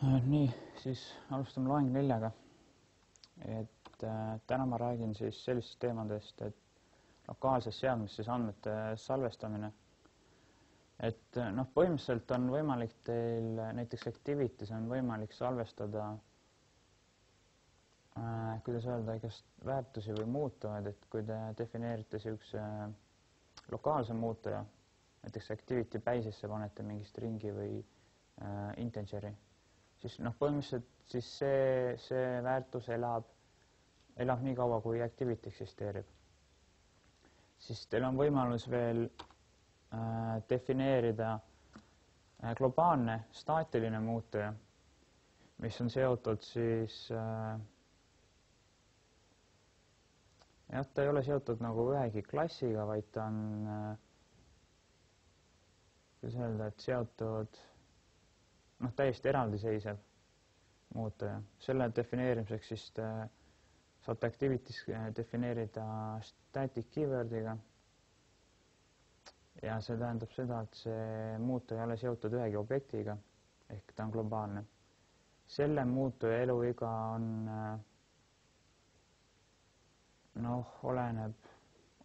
Nii, siis alustame loeng 4-ga. Täna ma räägin siis sellistest teemadest, et lokaalses seadmes siis andmete salvestamine. Põhimõtteliselt on võimalik teil näiteks Activity's on võimalik salvestada, kuidas öelda, igast väärtusi või muutujaid, et kui te defineerite niisuguse lokaalse muutuja, näiteks Activity base'isse panete mingi stringi või integeri, siis põhimõtteliselt siis see väärtus elab nii kaua, kui Activity eksisteerib. Siis teil on võimalus veel defineerida globaalne staatiline muutuja, mis on seotud siis, ta ei ole seotud nagu ühegi klassiga, vaid ta on, kuidas öelda, et seotud täiesti eraldiseisev muutuja. Selle defineerimiseks siis saate Activity's defineerida static keyword'iga ja see tähendab seda, et see muutuja ei ole seotud ühegi objektiga ehk ta on globaalne. Selle muutuja eluiga on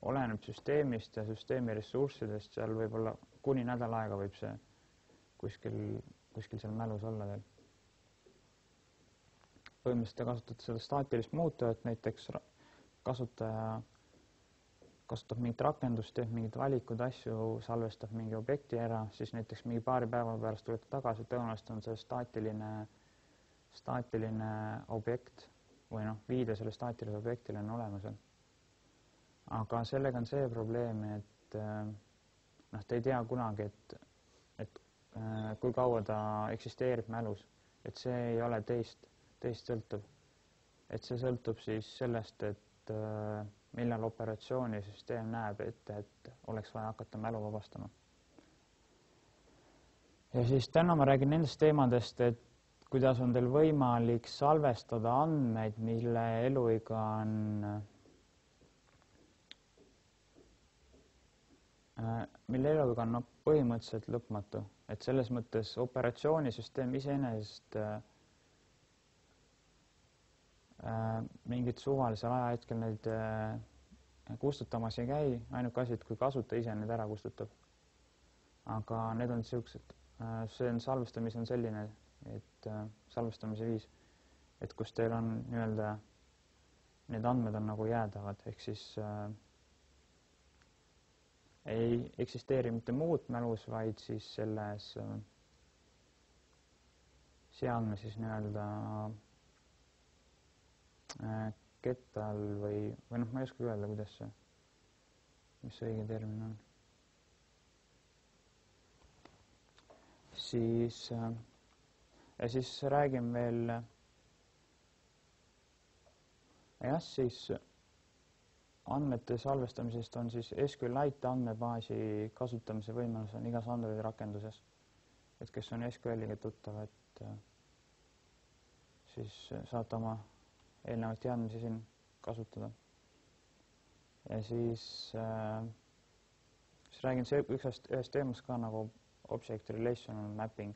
oleneb süsteemist ja süsteemi ressurssidest, seal võib olla kuni nädal aega võib see kuskil seal mälus olla veel. Põhimõtteliselt te kasutate seda staatilist muutujat, näiteks kasutaja kasutab mingit rakendust, teeb mingid valikud, asju, salvestab mingi objekti ära, siis näiteks mingi paari päeva pärast tulete tagasi, tõenäoliselt on see staatiline objekt või viide selle staatilise objektile on olemas. Aga sellega on see probleem, et te ei tea kunagi, et kui kaua ta eksisteerib mälus, et see ei ole teist sõltub. Et see sõltub siis sellest, et millal operatsioonisüsteem näeb ette, et oleks vaja hakata mälu vabastama. Ja siis täna ma räägin nendest teemadest, et kuidas on teil võimalik salvestada andmeid, mille eluiga on põhimõtteliselt lõpmatu. Et selles mõttes operatsioonisüsteem iseenesest mingit suvalisel ajahetkel neid kustutamas ei käi, ainuke asi, et kui kasutaja ise need ära kustutab. Aga need on niisugused, salvestamise on selline, et salvestamise viis, et kus teil on nii-öelda, need andmed on nagu jäädavad, ehk siis ei eksisteeri mitte muud mälus, vaid siis selles seadme siis nii-öelda kettal või ma ei oska öelda, kuidas see, mis see õige termin on. Siis räägin veel, siis andmete salvestamisest on siis SQLite andmebaasi kasutamise võimalus on igas Androidi rakenduses. Et kes on SQLiga tuttav, et siis saate oma eelnevaid teadmisi siin kasutada. Ja siis räägin ühest teemast ka nagu Object Relational Mapping.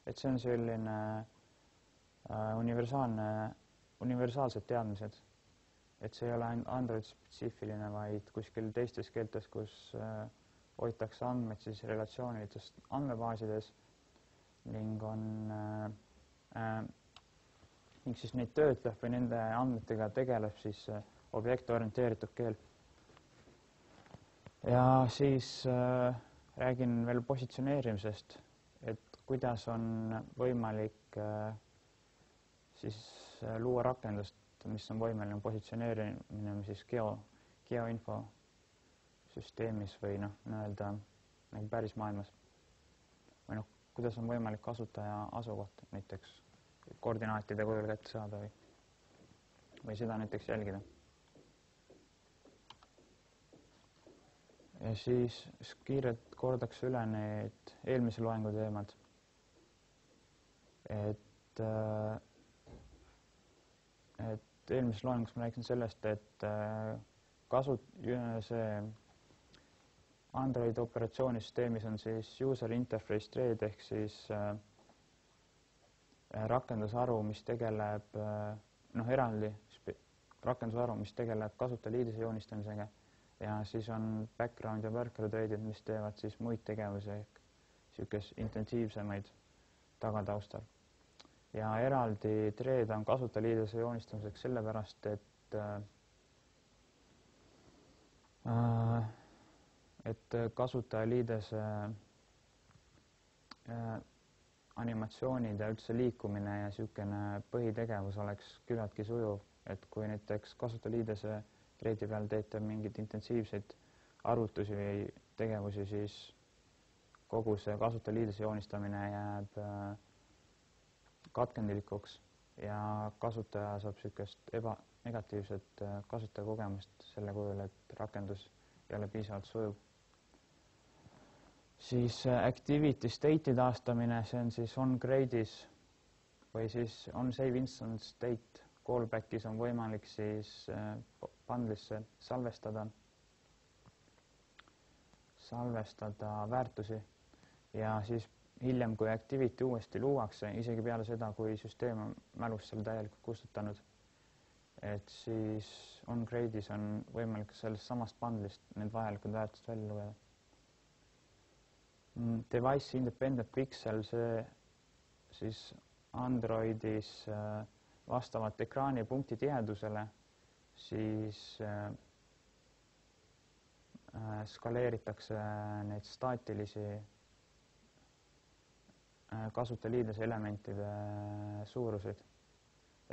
Et see on selline universaalsed teadmised. Et see ei ole Android spetsiifiline, vaid kuskil teistes keeltes, kus hoitakse andmeid siis relatsioonidest andmebaasides ning ning siis neid töötleb või nende andmetega tegeleb siis objektorienteeritud keel. Ja siis räägin veel positsioneerimisest, et kuidas on võimalik siis luua rakendust, mis on võimeline positsioneerimine siis geoinfo süsteemis või nii-öelda päris maailmas. Või kuidas on võimalik kasutaja asukoht näiteks koordinaatide kujul kätte saada või seda näiteks jälgida. Ja siis kiirelt kordaks üle need eelmise loengu teemad. Et eelmises loengus ma rääkisin sellest, et see Android operatsioonisüsteemis on siis user interface trade ehk siis rakendusharu, mis tegeleb eraldi rakendusharu, mis tegeleb kasutajaliidese joonistamisega ja siis on background ja worker thread'id, mis teevad siis muid tegevusi ehk niisugust intensiivsemaid tagataustal. Ja eraldi thread on kasutajaliidese joonistamiseks sellepärast, et kasutajaliidese animatsioonid ja üldse liikumine ja niisugune põhitegevus oleks küllaltki sujuv, et kui näiteks kasutajaliidese threadi peal teete mingeid intensiivseid arvutusi või tegevusi, siis kogu see kasutajaliidese joonistamine jääb katkendlikuks ja kasutaja saab niisugust negatiivset kasutajakogemust selle kujul, et rakendus ei ole piisavalt sujuv. Siis activity state'i taastamine, see on siis onGrade'is või siis onSave instance state callback'is on võimalik siis bundle'isse salvestada väärtusi ja siis hiljem, kui activity uuesti luuakse, isegi peale seda, kui süsteem on mälus selle täielikult kustutanud, et siis onGrade'is on võimalik sellest samast bundle'ist need vajalikud väärtused välja lugeda. Device independent pixel, see siis Androidis vastavalt ekraanipunkti tihedusele siis skaleeritakse neid staatilisi kasutajaliidese elementide suuruseid.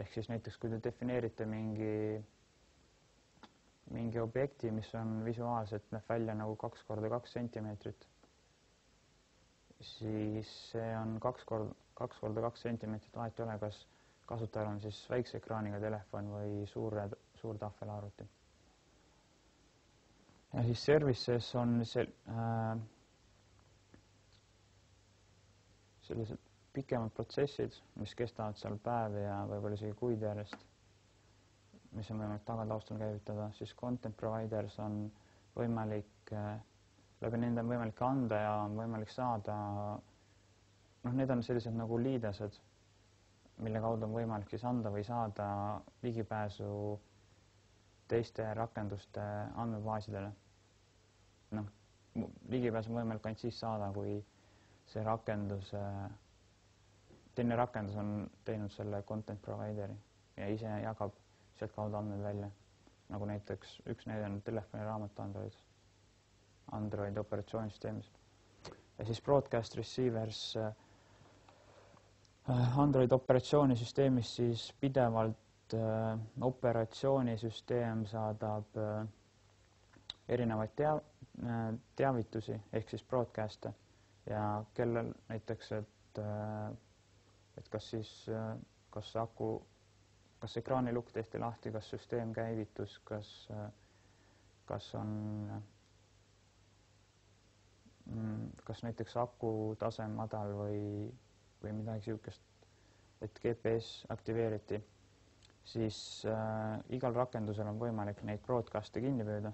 Ehk siis näiteks, kui te defineerite mingi objekti, mis on visuaalselt näeb välja nagu 2 × 2 sentimeetrit, siis see on 2 × 2 sentimeetrit, vahet ei ole, kas kasutajal on siis väikse ekraaniga telefon või suur tahvelarvuti. Ja siis services on sellised pikemad protsessid, mis kestavad seal päevi ja võib-olla isegi kuid järjest, mis on võimalik tagataustal käivitada, siis content providers on võimalik, läbi nende on võimalik anda ja on võimalik saada, need on sellised nagu liidesed, mille kaudu on võimalik siis anda või saada ligipääsu teiste rakenduste andmebaasidele. Ligipääs on võimalik ainult siis saada, kui see teine rakendus on teinud selle content provideri ja ise jagab sealt kaudu andmed välja. Nagu näiteks üks näide on telefoniraamat Android operatsioonisüsteemis. Ja siis broadcast receivers Android operatsioonisüsteemis siis pidevalt operatsioonisüsteem saadab erinevaid teavitusi ehk siis broadcast'e ja kellel näiteks, et kas ekraanilukk tehti lahti, kas süsteem käivitus, kas näiteks aku tase madal või midagi niisugust, et GPS aktiveeriti, siis igal rakendusel on võimalik neid broadcast'e kinni püüda,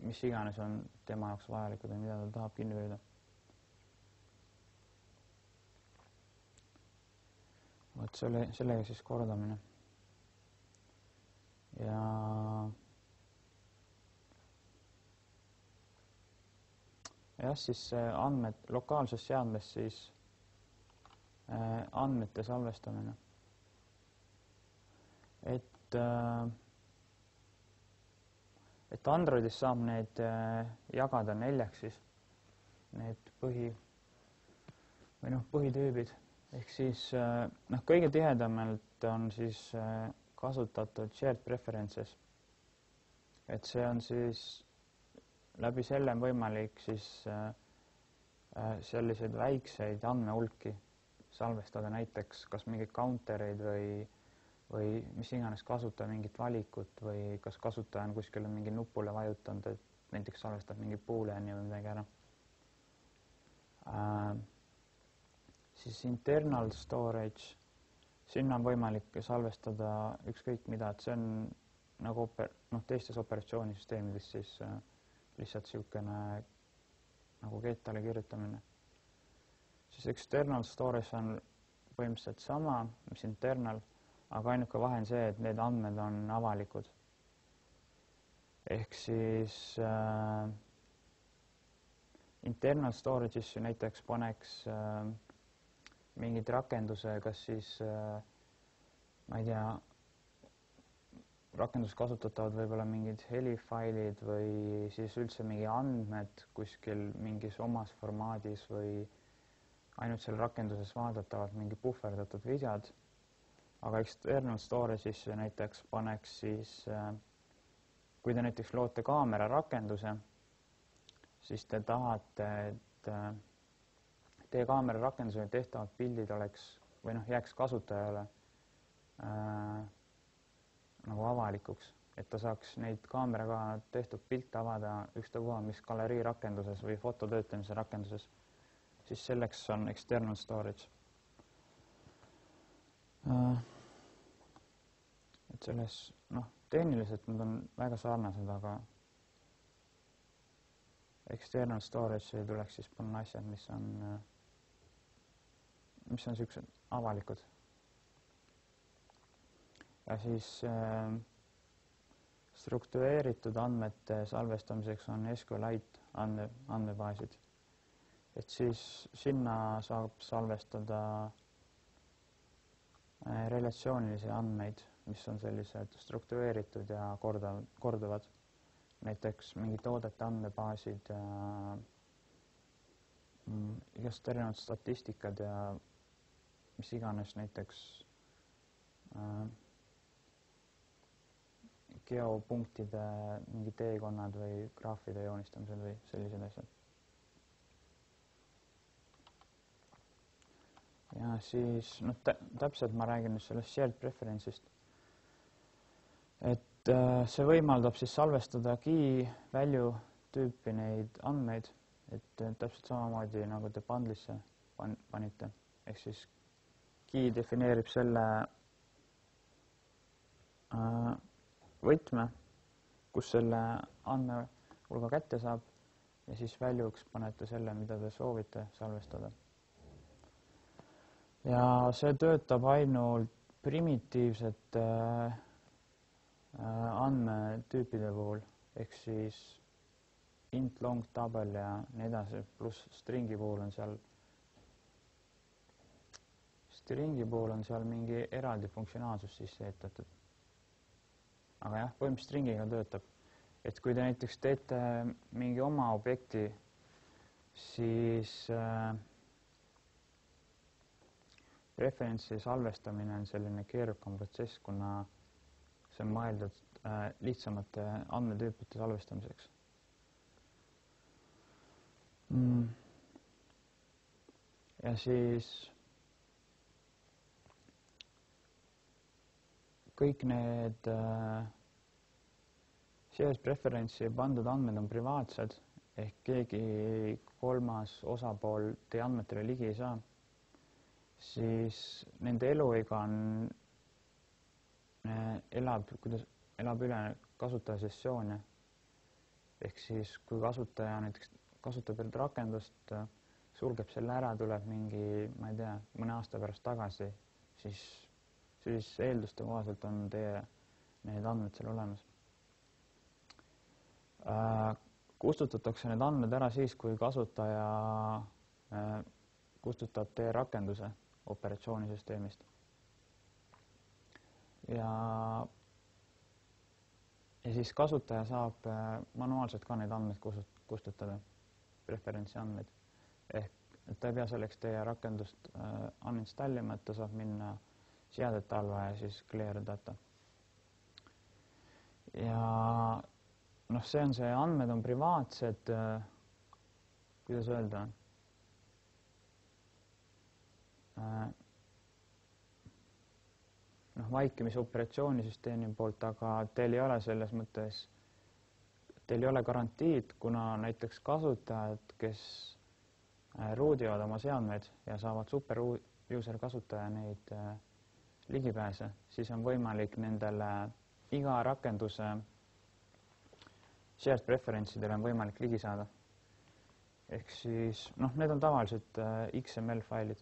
mis iganes on tema jaoks vajalikud või mida ta tahab kinni püüda. Vot sellega siis kordamine. Ja siis andmed lokaalses seadmes siis andmete salvestamine. Et Androidis saab need jagada 4 siis, need põhitüübid. Ehk siis kõige tihedamalt on siis kasutatud shared preferences. Et see on siis, läbi selle on võimalik siis selliseid väikseid andmehulki salvestada, näiteks kas mingeid countereid või mis iganes kasutaja mingit valikut või kas kasutaja on kuskile mingi nupule vajutanud, et näiteks salvestab mingi booleani või midagi ära. Siis internal storage, sinna on võimalik salvestada ükskõik mida, et see on nagu teistes operatsioonisüsteemides siis lihtsalt niisugune nagu kettale kirjutamine. Siis external storage on põhimõtteliselt sama, mis internal, aga ainuke vahe on see, et need andmed on avalikud. Ehk siis internal storage'isse näiteks paneks mingid rakenduse, kas siis ma ei tea, rakendus kasutatavad võib-olla mingid helifailid või siis üldse mingi andmed kuskil mingis omas formaadis või ainult seal rakenduses vaadatavad mingi puhverdatud videod, aga external storage'isse näiteks paneks siis, kui te näiteks loote kaamera rakenduse, siis te tahate, et teie kaamera rakendusele tehtavad pildid oleks või jääks kasutajale nagu avalikuks, et ta saaks neid kaameraga tehtud pilte avada ükstapuha, mis galerii rakenduses või fototöötamise rakenduses, siis selleks on external storage. Et selles, tehniliselt nad on väga sarnased, aga external storage tuleks siis panna asjad, mis on niisugused avalikud. Ja siis struktureeritud andmete salvestamiseks on SQLite andmebaasid. Et siis sinna saab salvestada relatsioonilisi andmeid, mis on sellised struktureeritud ja korduvad. Näiteks mingi toodete andmebaasid ja igast erinevad statistikad ja mis iganes, näiteks geopunktide mingi teekonnad või graafide joonistamised või sellised asjad. Ja siis, täpselt ma räägin nüüd sellest shared preference'ist. Et see võimaldab siis salvestada key value tüüpi neid andmeid, et täpselt samamoodi nagu te bundle'isse panite. Ehk siis key defineerib selle võtme, kus selle andmehulga kätte saab ja siis value'ks panete selle, mida te soovite salvestada. Ja see töötab ainult primitiivsete andmetüüpide puhul, ehk siis int, long, double ja nii edasi, pluss stringi puhul on seal mingi eraldi funktsionaalsus sisse ehitatud. Aga jah, põhimõtteliselt stringiga töötab. Et kui te näiteks teete mingi oma objekti, siis referentsi salvestamine on selline keerukam protsess, kuna see on mõeldud lihtsamate andmetüüpide salvestamiseks. Ja siis kõik need shared preference'i pandud andmed on privaatsed, ehk keegi kolmas osapool teie andmetele ligi ei saa, siis nende eluiga elab üle kasutaja sessioone. Ehk siis, kui kasutaja näiteks kasutab rakendust, sulgeb selle ära, tuleb mingi, ma ei tea, mõne aasta pärast tagasi, siis eelduste kohaselt on teie need andmed seal olemas. Kustutatakse need andmed ära siis, kui kasutaja kustutab teie rakenduse operatsioonisüsteemist. Ja siis kasutaja saab manuaalselt ka need andmed kustutada, preferentsi andmeid. Ehk ta ei pea selleks teie rakendust uninstallima, et ta saab minna seadete alla ja siis clear data. Ja see on see, andmed on privaatsed, kuidas öelda, vaikimise operatsioonisüsteemi poolt, aga teil ei ole selles mõttes, teil ei ole garantiid, kuna näiteks kasutajad, kes ruudivad oma seadmeid ja saavad super user kasutaja neid ligipääse, siis on võimalik nendele iga rakenduse shared preference'idele on võimalik ligi saada. Ehk siis, need on tavaliselt XML failid.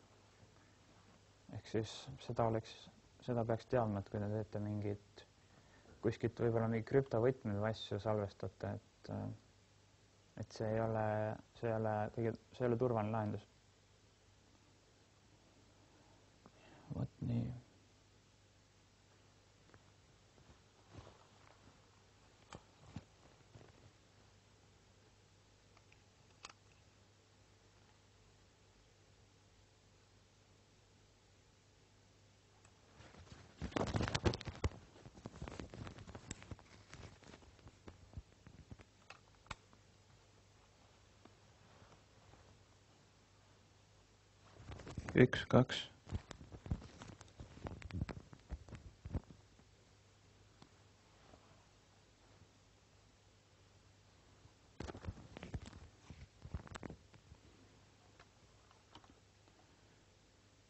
ehk siis seda peaks teadma, et kui te teete mingit, kuskilt võib-olla mingi krüptovõtmeid või asju salvestate, et see ei ole turvaline lahendus. Vot nii. Üks, kaks.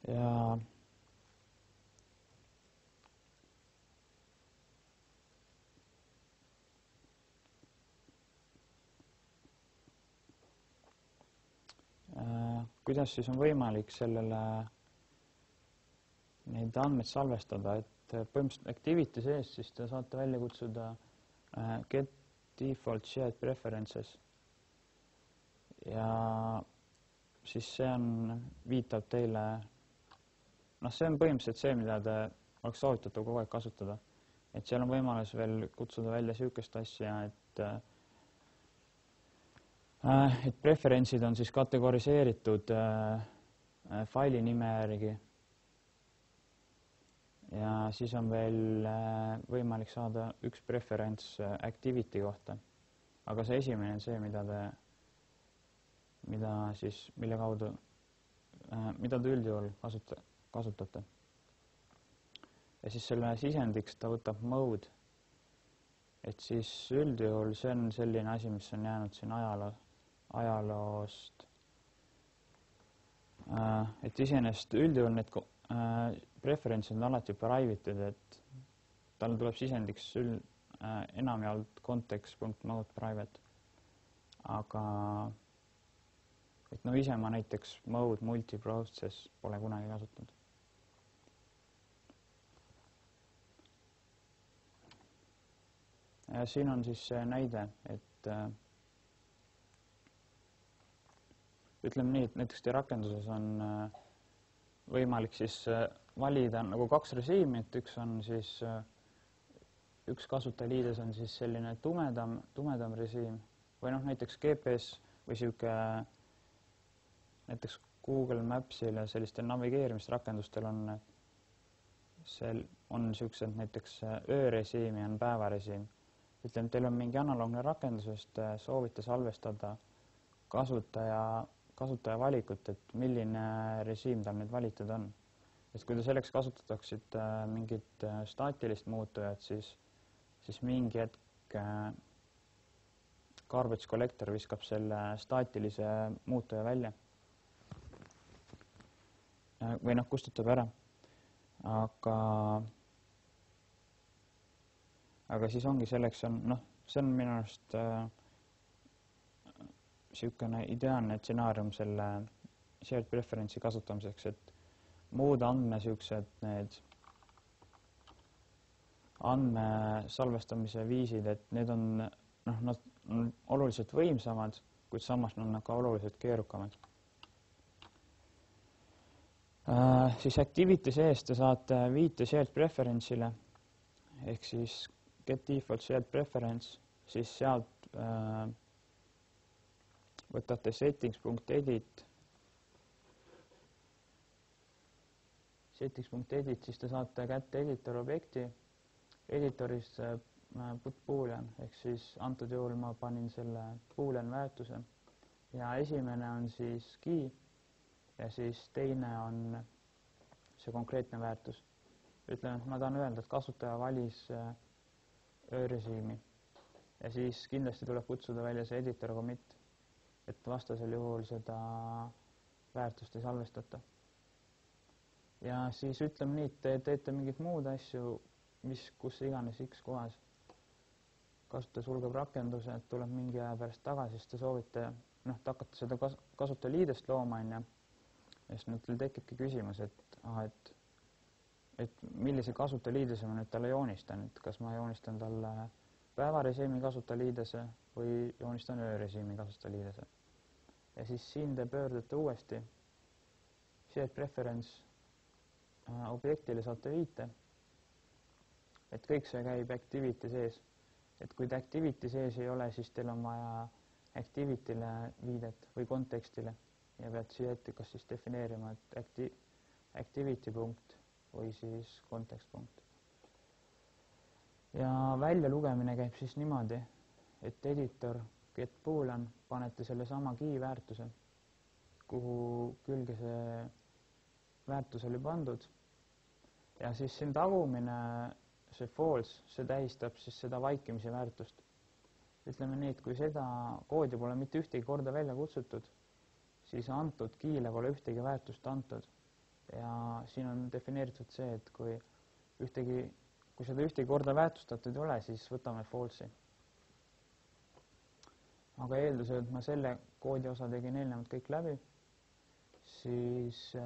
Ja kuidas siis on võimalik sellele neid andmeid salvestada, et põhimõtteliselt activity sees siis te saate välja kutsuda get default shared preferences ja siis see viitab teile, see on põhimõtteliselt see, mida te oleks soovitatav kogu aeg kasutada, et seal on võimalus veel kutsuda välja sihukest asja, et preferentsid on siis kategoriseeritud faili nime järgi ja siis on veel võimalik saada üks preferents activity kohta. Aga see esimene on see, mida te üldjuhul kasutate. Ja siis selle sisendiks ta võtab mode, et siis üldjuhul see on selline asi, mis on jäänud siin ajaloost. Et iseenesest üldjuhul need preferentsid on alati private'id, et tal tuleb sisendiks enamjaolt context.mode private. Aga et ise ma näiteks mode multiprocess pole kunagi kasutanud. Ja siin on siis see näide, et ütleme nii, et näiteks teie rakenduses on võimalik siis valida nagu kaks režiimi, et üks on siis, üks kasutajaliides on siis selline tumedam režiim või näiteks GPS või sihuke näiteks Google Mapsil ja sellistel navigeerimisrakendustel on siuksed näiteks öörežiim ja on päevarežiim. Ütleme, teil on mingi analoogne rakendusest, soovite salvestada kasutaja valikut, et milline režiim tal nüüd valitud on. Et kui te selleks kasutataksid mingit staatilist muutujat, siis mingi hetk garbage collector viskab selle staatilise muutuja välja. Või kustutab ära. Aga siis ongi selleks, see on minu arust niisugune ideaalne stsenaarium selle shared preference'i kasutamiseks, et muud need andmesalvestamise viisid, et need on, nad on oluliselt võimsamad, kuid samas on ka oluliselt keerukamad. Siis activity sees te saate viite shared preference'ile, ehk siis get default shared preference, siis sealt võtate settings.edit, siis te saate kätte editor objekti, editoris put boolean, ehk siis antud juhul ma panin selle boolean väärtuse ja esimene on siis key ja siis teine on see konkreetne väärtus. Ütleme, et ma tahan öelda, et kasutaja valis öörežiimi ja siis kindlasti tuleb kutsuda välja see editor commit, et vastasel juhul seda väärtust ei salvestata. Ja siis ütleme nii, et te teete mingit muud asju, kus iganes X kohas. Kasutaja sulgeb rakenduse, et tuleb mingi aja pärast tagasi, siis te soovite, hakata seda kasutajaliidest looma, ja siis nüüd teil tekibki küsimus, et et millise kasutajaliidese ma nüüd talle joonistan, et kas ma joonistan talle päevarežiimi kasutajaliidese või joonistan öörežiimi kasutajaliidese. Ja siis siin te pöördute uuesti shared preference objektile, saate viite, et kõik see käib activity sees. Et kui ta activity sees ei ole, siis teil on vaja activity'le viidet või kontekstile ja pead siia ette kas siis defineerima, et activity punkt või siis kontekst punkt. Ja väljalugemine käib siis niimoodi, et editor get boolean panete selle sama key väärtuse, kuhu külge see väärtus oli pandud ja siis siin tagumine, see false, see tähistab siis seda vaikimise väärtust. Ütleme nii, et kui seda koodi pole mitte ühtegi korda välja kutsutud, siis antud key'le pole ühtegi väärtust antud. Ja siin on defineeritud see, et kui seda ühtegi korda väärtustatud ei ole, siis võtame false'i. Aga eeldusel, et ma selle koodi osa tegin eelnevalt kõik läbi, siis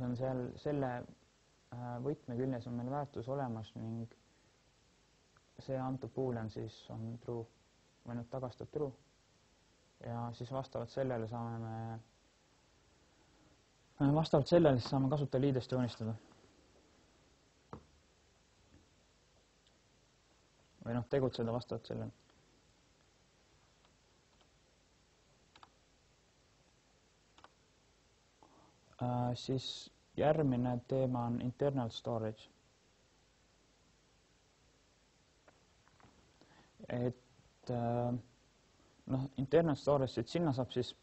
on selle võtmeküljes on meil väärtus olemas ning see antud boolean siis on true või nüüd tagastab true ja siis vastavalt sellele saame kasutajaliidest joonistada. Või tegutseda vastavalt sellele. Siis järgmine teema on internal storage. Internal storage, et sinna saab siis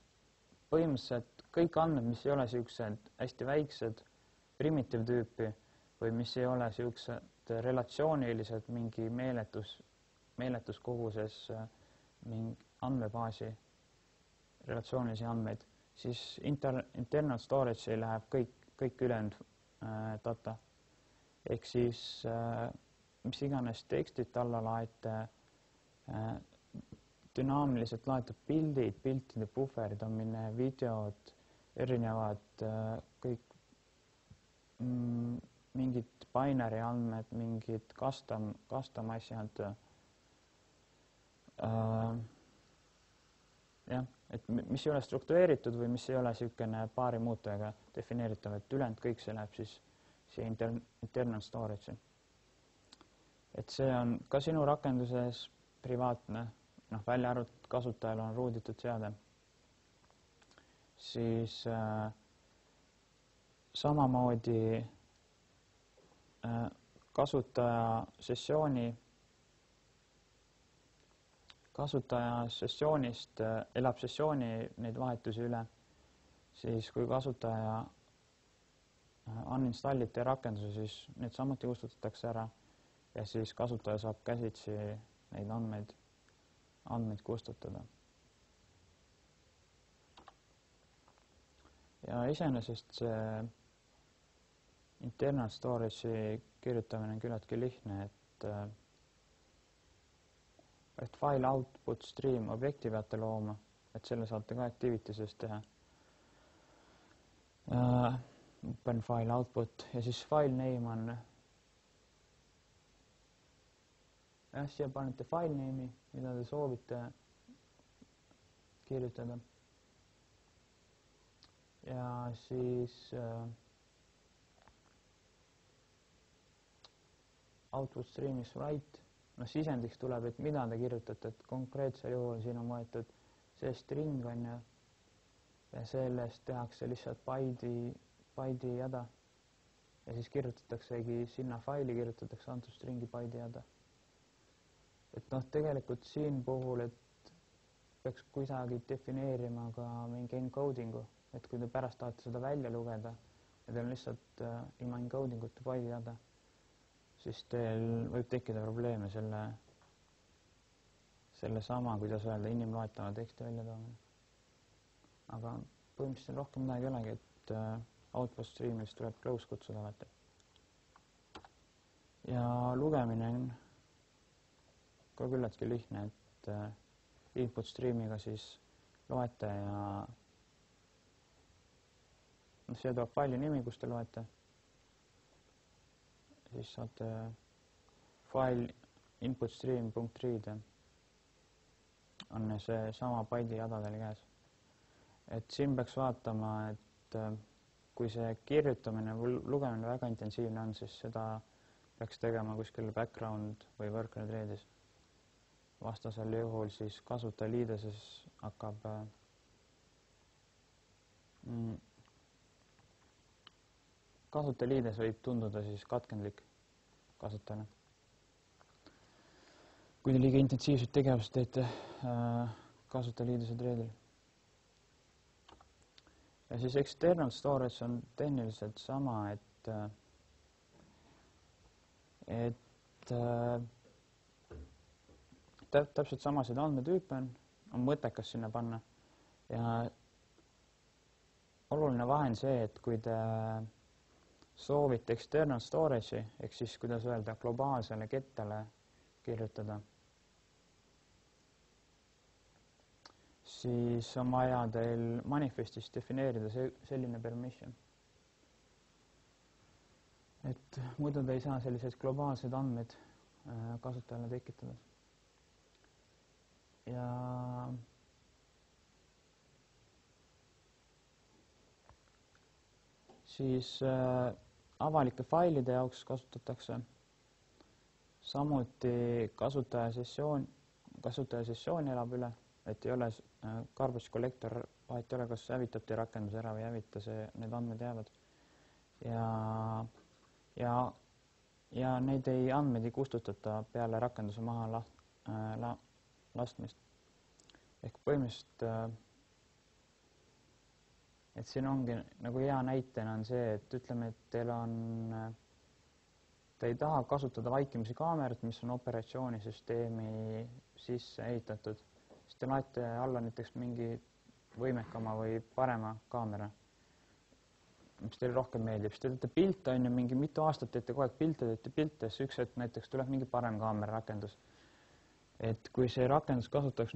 põhimõtteliselt kõik andmed, mis ei ole siuksed hästi väiksed primitive tüüpi või mis ei ole siuksed relatsioonilised mingi meeletus koguses mingi andmebaasi relatsioonilisi andmeid, siis internal storage'i läheb kõik ülejäänud data. Ehk siis mis iganes tekstid alla laete, dünaamiliselt laetud pildid, piltide puhverdamine, videod, erinevad kõik mingid binary andmed, mingid custom asjad. Jah, et mis ei ole struktureeritud või mis ei ole siukene paari muutujaga defineeritav, et ülejäänud kõik see läheb siis siia internal storage'i. Et see on ka sinu rakenduses privaatne, välja arvatud kasutajal on ruuditud seade. Siis samamoodi kasutaja sessioonist elab sessiooni neid vahetusi üle, siis kui kasutaja uninstallite rakenduse, siis need samuti kustutatakse ära ja siis kasutaja saab käsitsi neid andmeid kustutada. Ja iseenesest see internal storage'i kirjutamine on küllaltki lihtne, et file output stream objekti peate looma, et selle saate ka activity sees teha. Open file output ja siis file name on siia panete file name'i, mida te soovite kirjutada. Ja siis output stream'is write. Sisendiks tuleb, et mida te kirjutate, et konkreetsel juhul siin on võetud see string on ja sellest tehakse lihtsalt byte'i jada ja siis kirjutataksegi sinna faili, kirjutatakse antud stringi byte'i jada. Et tegelikult siin puhul, et peaks kuidagi defineerima ka mingi encoding'u, et kui te pärast tahate seda välja lugeda ja teil on lihtsalt ilma encoding uta byte'i jada, siis teil võib tekkida probleeme selle sama, kuidas öelda, inimloetavana teksti välja toomine. Aga põhimõtteliselt rohkem midagi ei olegi, et output stream'is tuleb close kutsuda alati. Ja lugemine on ka küllaltki lihtne, et input stream'iga siis loete ja see tuleb faili nimi, kus te loete siis saate file inputstream.read on see sama byte'i jada teil käes. Et siin peaks vaatama, et kui see kirjutamine või lugemine väga intensiivne on, siis seda peaks tegema kuskil background või worker thread'is. Vastasel juhul siis kasutajaliideses hakkab kasutajaliides võib tunduda siis katkendlik kasutajale. Kui te liiga intensiivset tegevust teete kasutajaliidese thread'il. Ja siis external storage on tehniliselt sama, et täpselt samasid andmetüüpe on mõttekas sinna panna. Ja oluline vahe on see, et kui te soovite external storage'i, ehk siis kuidas öelda globaalsele kettale kirjutada, siis on vaja teil manifestis defineerida selline permission. Et muidu te ei saa selliseid globaalseid andmeid kasutajale tekitada. Ja siis avalike failide jaoks kasutatakse samuti kasutaja sessioon elab üle, et ei ole garbage collector, vahet ei ole, kas hävitab teie rakendus ära või hävita, need andmed jäävad. Ja neid andmeid ei kustutata peale rakenduse maha lastmist. Ehk põhimõtteliselt, et siin ongi nagu hea näitena on see, et ütleme, et te ei taha kasutada vaikimisi kaamerat, mis on operatsioonisüsteemi sisse ehitatud, siis te laete alla näiteks mingi võimekama või parema kaamera, mis teile rohkem meeldib. Siis te teete pilte, on ju, mingi mitu aastat teete kogu aeg pilte, siis üks hetk näiteks tuleb mingi parem kaamera rakendus. Et kui see rakendus kasutaks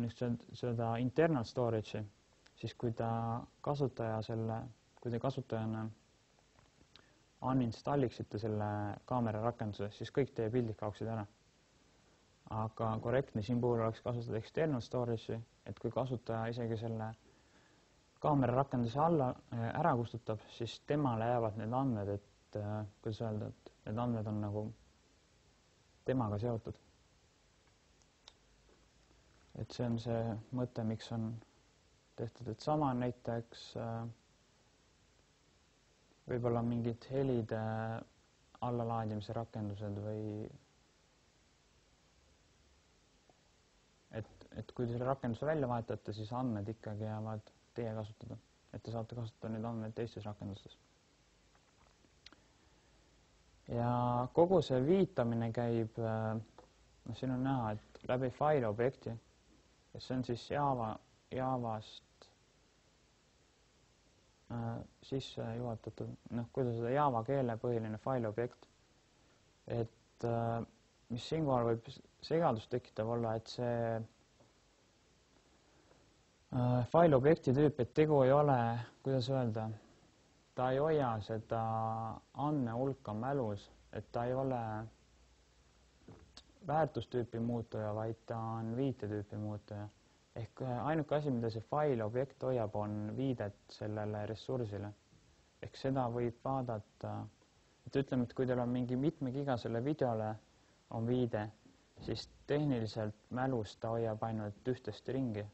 seda internal storage'i, siis kui te kasutajana uninstalliksite selle kaamera rakenduse, siis kõik teie pildid kaoksid ära. Aga korrektne siin puhul oleks kasutada external storage'i, et kui kasutaja isegi selle kaamera rakenduse alla ära kustutab, siis temale jäävad need andmed, et kuidas öelda, et need andmed on nagu temaga seotud. Et see on see mõte, miks on tehtud, et sama näiteks võib-olla mingid helide allalaadimise rakendused või et kui te selle rakenduse välja vahetate, siis andmed ikkagi jäävad teie kasutada, et te saate kasutada neid andmeid teistes rakendustes. Ja kogu see viitamine käib, siin on näha, et läbi file objekti, ja see on siis Javast sisse juhatatud, kuidas seda Java keele põhiline file objekt, et mis siinkohal võib segadust tekitav olla, et see file objekti tüüp, et tegu ei ole, kuidas öelda, ta ei hoia seda andmehulka mälus, et ta ei ole väärtustüüpi muutuja, vaid ta on viitetüüpi muutuja. Ehk ainuke asi, mida see file objekt hoiab, on viidet sellele ressursile. Ehk seda võib vaadata, et ütleme, et kui teil on mingi mitmegigasele videole on viide, siis tehniliselt mälus ta hoiab ainult ühte stringi,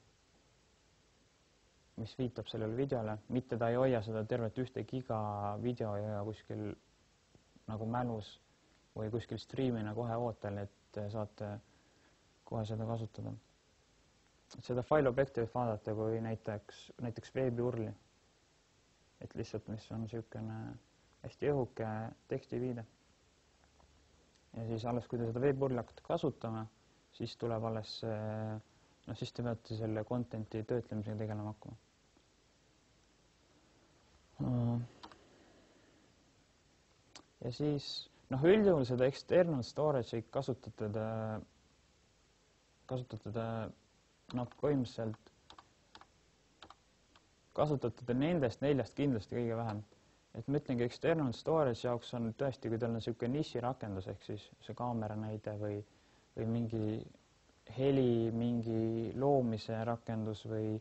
mis viitab sellele videole, mitte ta ei hoia seda tervet ühte giga video ja kuskil nagu mälus või kuskil striimina kohe ootel, et saate kohe seda kasutada. Seda file objekti võib vaadata kui näiteks veebiurli, et lihtsalt mis on niisugune hästi õhuke tekstiviide. Ja siis alles, kui te seda veebiurli hakkate kasutama, siis tuleb alles, siis te peate selle contenti töötlemisega tegelema hakkama. Ja siis üldjuhul seda external storage'i kasutate põhimõtteliselt kasutate nendest neljast kindlasti kõige vähem. et ma ütlengi, external storage jaoks on tõesti, kui teil on niisugune niširakendus, ehk siis see kaamera näide või mingi heli, mingi loomise rakendus või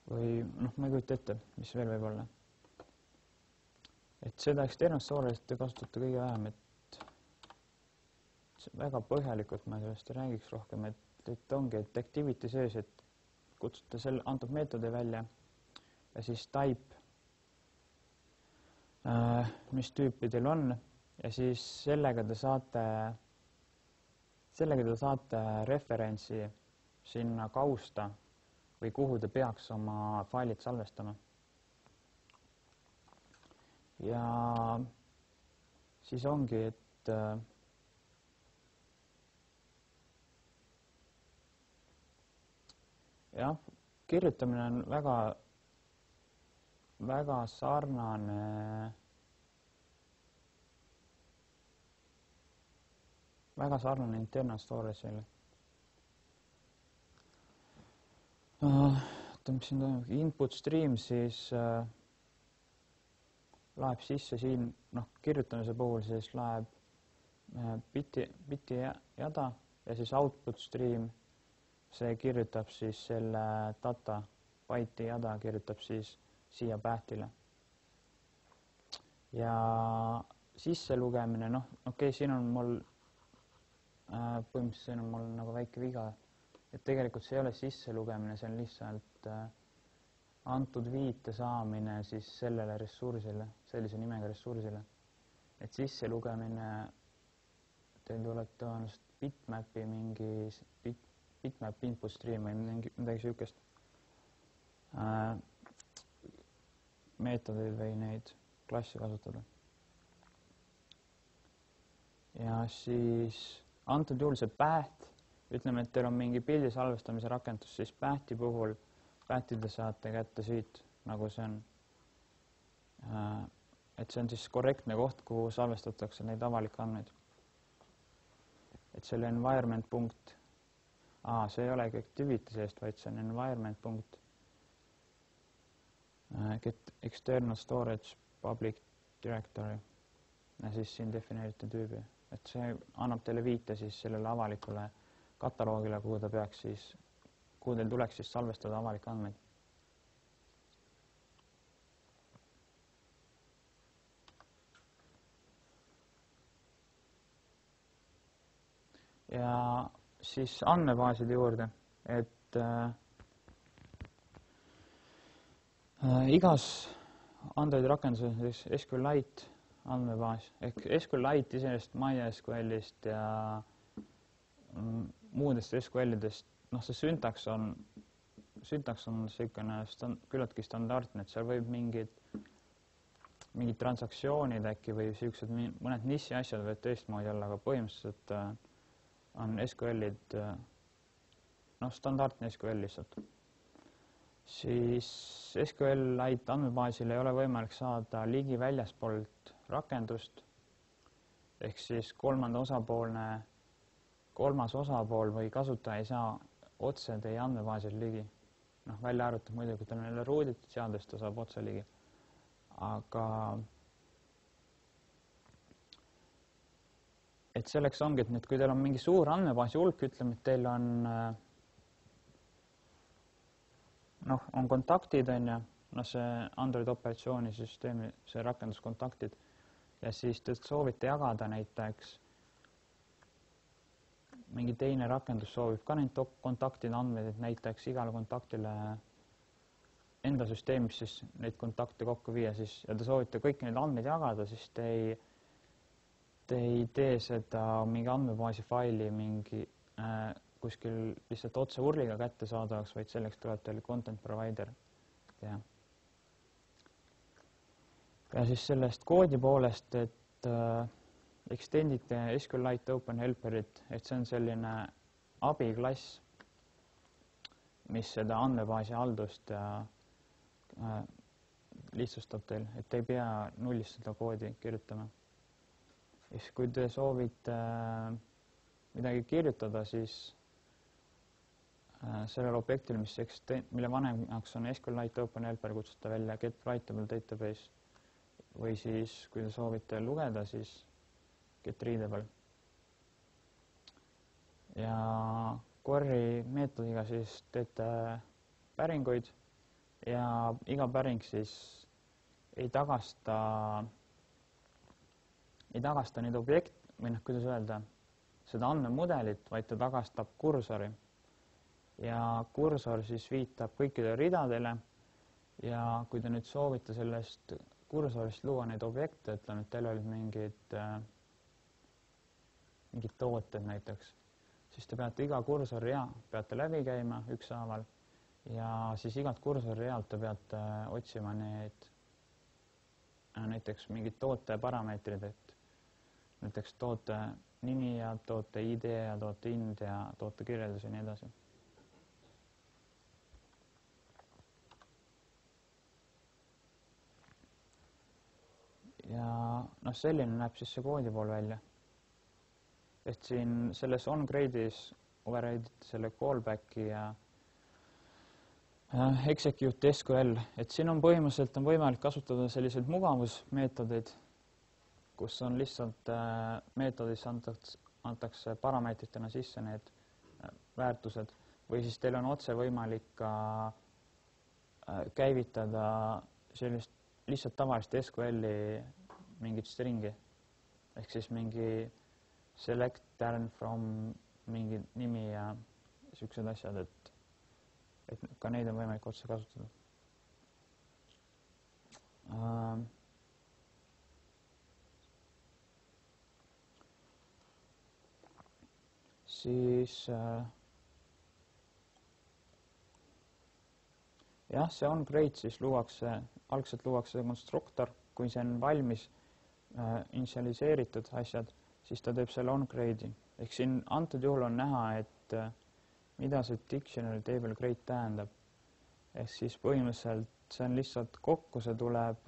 noh, ma ei kujuta ette, mis veel võib olla. Et seda external storage'it te kasutate kõige vähem, et väga põhjalikult ma sellest ei räägiks rohkem, et ongi, et activity sees, et kutsuta selle antud meetodi välja ja siis type, mis tüüpi teil on ja siis sellega te saate referentsi sinna kausta või kuhu te peaks oma failid salvestama. Ja siis ongi, et jah, kirjutamine on väga sarnane internal storage'ile. Mis siin toimub? Input stream siis läheb sisse siin, noh, kirjutamise puhul siis läheb biti jada ja siis output stream, see kirjutab siis selle data, byte'i jada kirjutab siis siia path'ile. Ja sisselugemine, noh, okei, siin on mul põhimõtteliselt siin on mul nagu väike viga, et tegelikult see ei ole sisselugemine, see on lihtsalt antud viite saamine siis sellele ressursile, sellise nimega ressursile. Et sisselugemine, teil tuleb tõenäoliselt bitmapi bitmap input stream või midagi sihukest meetodeid või neid klassi kasutada. Ja siis antud juhul see path, ütleme, et teil on mingi pildi salvestamise rakendus, siis path'i puhul path'ide saate kätte siit, nagu see on. Et see on siis korrektne koht, kuhu salvestatakse neid avalikke andmeid. Et selle environment punkt, see ei olegi activity seest, vaid see on environment punkt. Get external storage public directory ja siis siin defineerite tüübi. Et see annab teile viite siis sellele avalikule kataloogile, kuhu teil tuleks siis salvestada avalikke andmeid. Ja siis andmebaaside juurde, et igas Androidi rakenduses on siis SQLite andmebaas, ehk SQLite iseenesest MySQList ja muudest SQL-idest, noh, see süntaks on selline küllaltki standardne, et seal võib mingid transaktsioonid äkki või sellised mõned niši asjad võivad teistmoodi olla, aga põhimõtteliselt on SQL-id, noh, standardne SQL lihtsalt. Siis SQLite andmebaasile ei ole võimalik saada ligi väljaspoolt rakendust, ehk siis kolmas osapool või kasutaja ei saa otse teie andmebaasil ligi. Noh, välja arvatud muidugi, kui ta on jälle ruuditud seadust, ta saab otse ligi. Aga et selleks ongi, et kui teil on mingi suur andmebaasi hulk, ütleme, et teil on on kontaktid, see Android operatsioonisüsteemi, see rakenduskontaktid ja siis te soovite jagada näiteks mingi teine rakendus soovib ka neid kontaktide andmeid, et näiteks igale kontaktile enda süsteemis siis neid kontakte kokku viia siis, ja te soovite kõiki neid andmeid jagada, siis te ei tee seda mingi andmebaasi faili mingi kuskil lihtsalt otse URL-iga kätte saadavaks, vaid selleks tuleb teil content provider teha. Ja siis sellest koodi poolest, et extendite SQLite Open Helperit, et see on selline abiklass, mis seda andmebaasi haldust lihtsustab teil, et ei pea nullist seda koodi kirjutama. Ja siis kui te soovite midagi kirjutada, siis sellel objektil, mille vanemaks on SQLite Open Helper, kutsuta välja get writable database või siis, kui te soovite lugeda, siis getReadable. Ja query meetodiga siis teete päringuid ja iga päring siis ei tagasta neid või kuidas öelda, seda andmemudelit, vaid ta tagastab kursori. Ja kursor siis viitab kõikidele ridadele ja kui te nüüd soovite sellest kursorist luua neid objekte, ütleme, et teil olid mingid tooted näiteks, siis te peate iga kursorrea peate läbi käima ükshaaval ja siis igat kursorrealt te peate otsima need näiteks mingid toote parameetrid, et näiteks toote nimi ja toote ID ja toote hind ja toote kirjeldus ja nii edasi. Ja selline näeb siis see koodi pool välja. Et siin selles onGrade'is override'ite selle callback'i ja execute SQL, et siin on põhimõtteliselt võimalik kasutada selliseid mugavusmeetodeid, kus on lihtsalt meetodis antakse parameetritena sisse need väärtused või siis teil on otse võimalik ka käivitada sellist lihtsalt tavalist SQL-i mingit stringi ehk siis mingi select turn from mingi nimi ja siuksed asjad, et ka neid on võimalik otse kasutada. Siis jah, see onGrade siis algselt luuakse konstruktor, kui see on valmis initialiseeritud asjad, siis ta teeb selle onGrade'i. Ehk siin antud juhul on näha, et mida see dictionary table grade tähendab. Ehk siis põhimõtteliselt see on lihtsalt kokku, see tuleb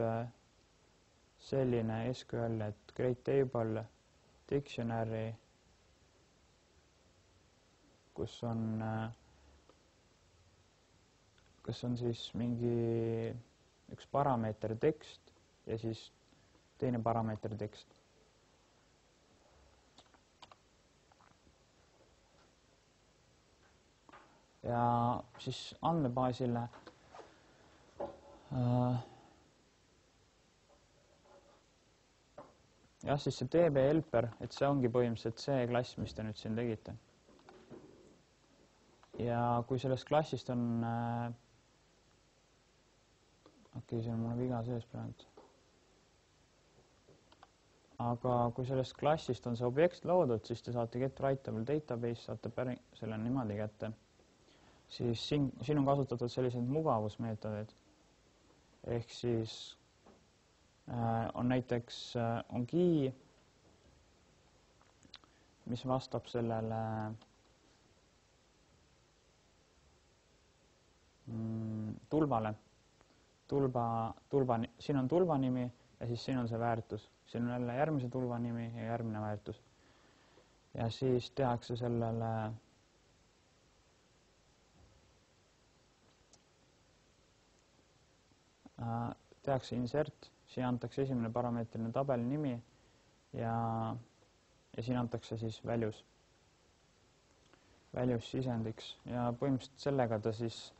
selline SQL, et grade table dictionary, kus on siis mingi üks parameeter tekst ja siis teine parameeter tekst. Ja siis andmebaasile jah, siis see DB helper, et see ongi põhimõtteliselt see klass, mis te nüüd siin tegite. Ja kui sellest klassist on okei, siin on mul viga sees praegu. Aga kui sellest klassist on see objekt loodud, siis te saate getWritable database, saate selle niimoodi kätte. Siis siin on kasutatud selliseid mugavusmeetodeid. Ehk siis on näiteks on key, mis vastab sellele tulbale. Siin on tulba nimi ja siis siin on see väärtus. Siin on jälle järgmise tulba nimi ja järgmine väärtus. Ja siis tehakse sellele tehakse insert, siin antakse esimene parameetrine tabeli nimi ja siin antakse siis values sisendiks ja põhimõtteliselt sellega ta siis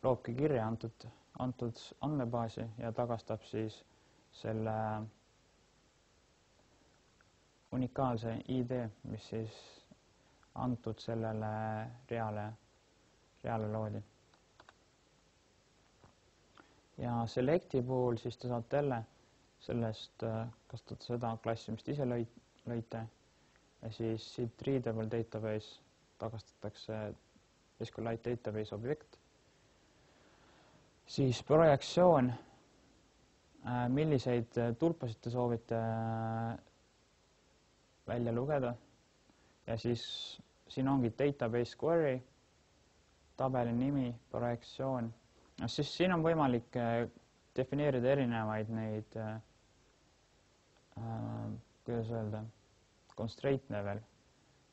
loobki kirja antud andmebaasi ja tagastab siis selle unikaalse ID, mis siis antud sellele reale loodi. Ja selecti puhul siis te saate jälle sellest kasutada seda klassi, mis te ise lõite ja siis siit readable database tagastatakse SQLite database objekt. Siis projektsioon, milliseid tulpasid te soovite välja lugeda ja siis siin ongi database query, tabeli nimi, projektsioon. Siis siin on võimalik defineerida erinevaid neid, kuidas öelda, constraint level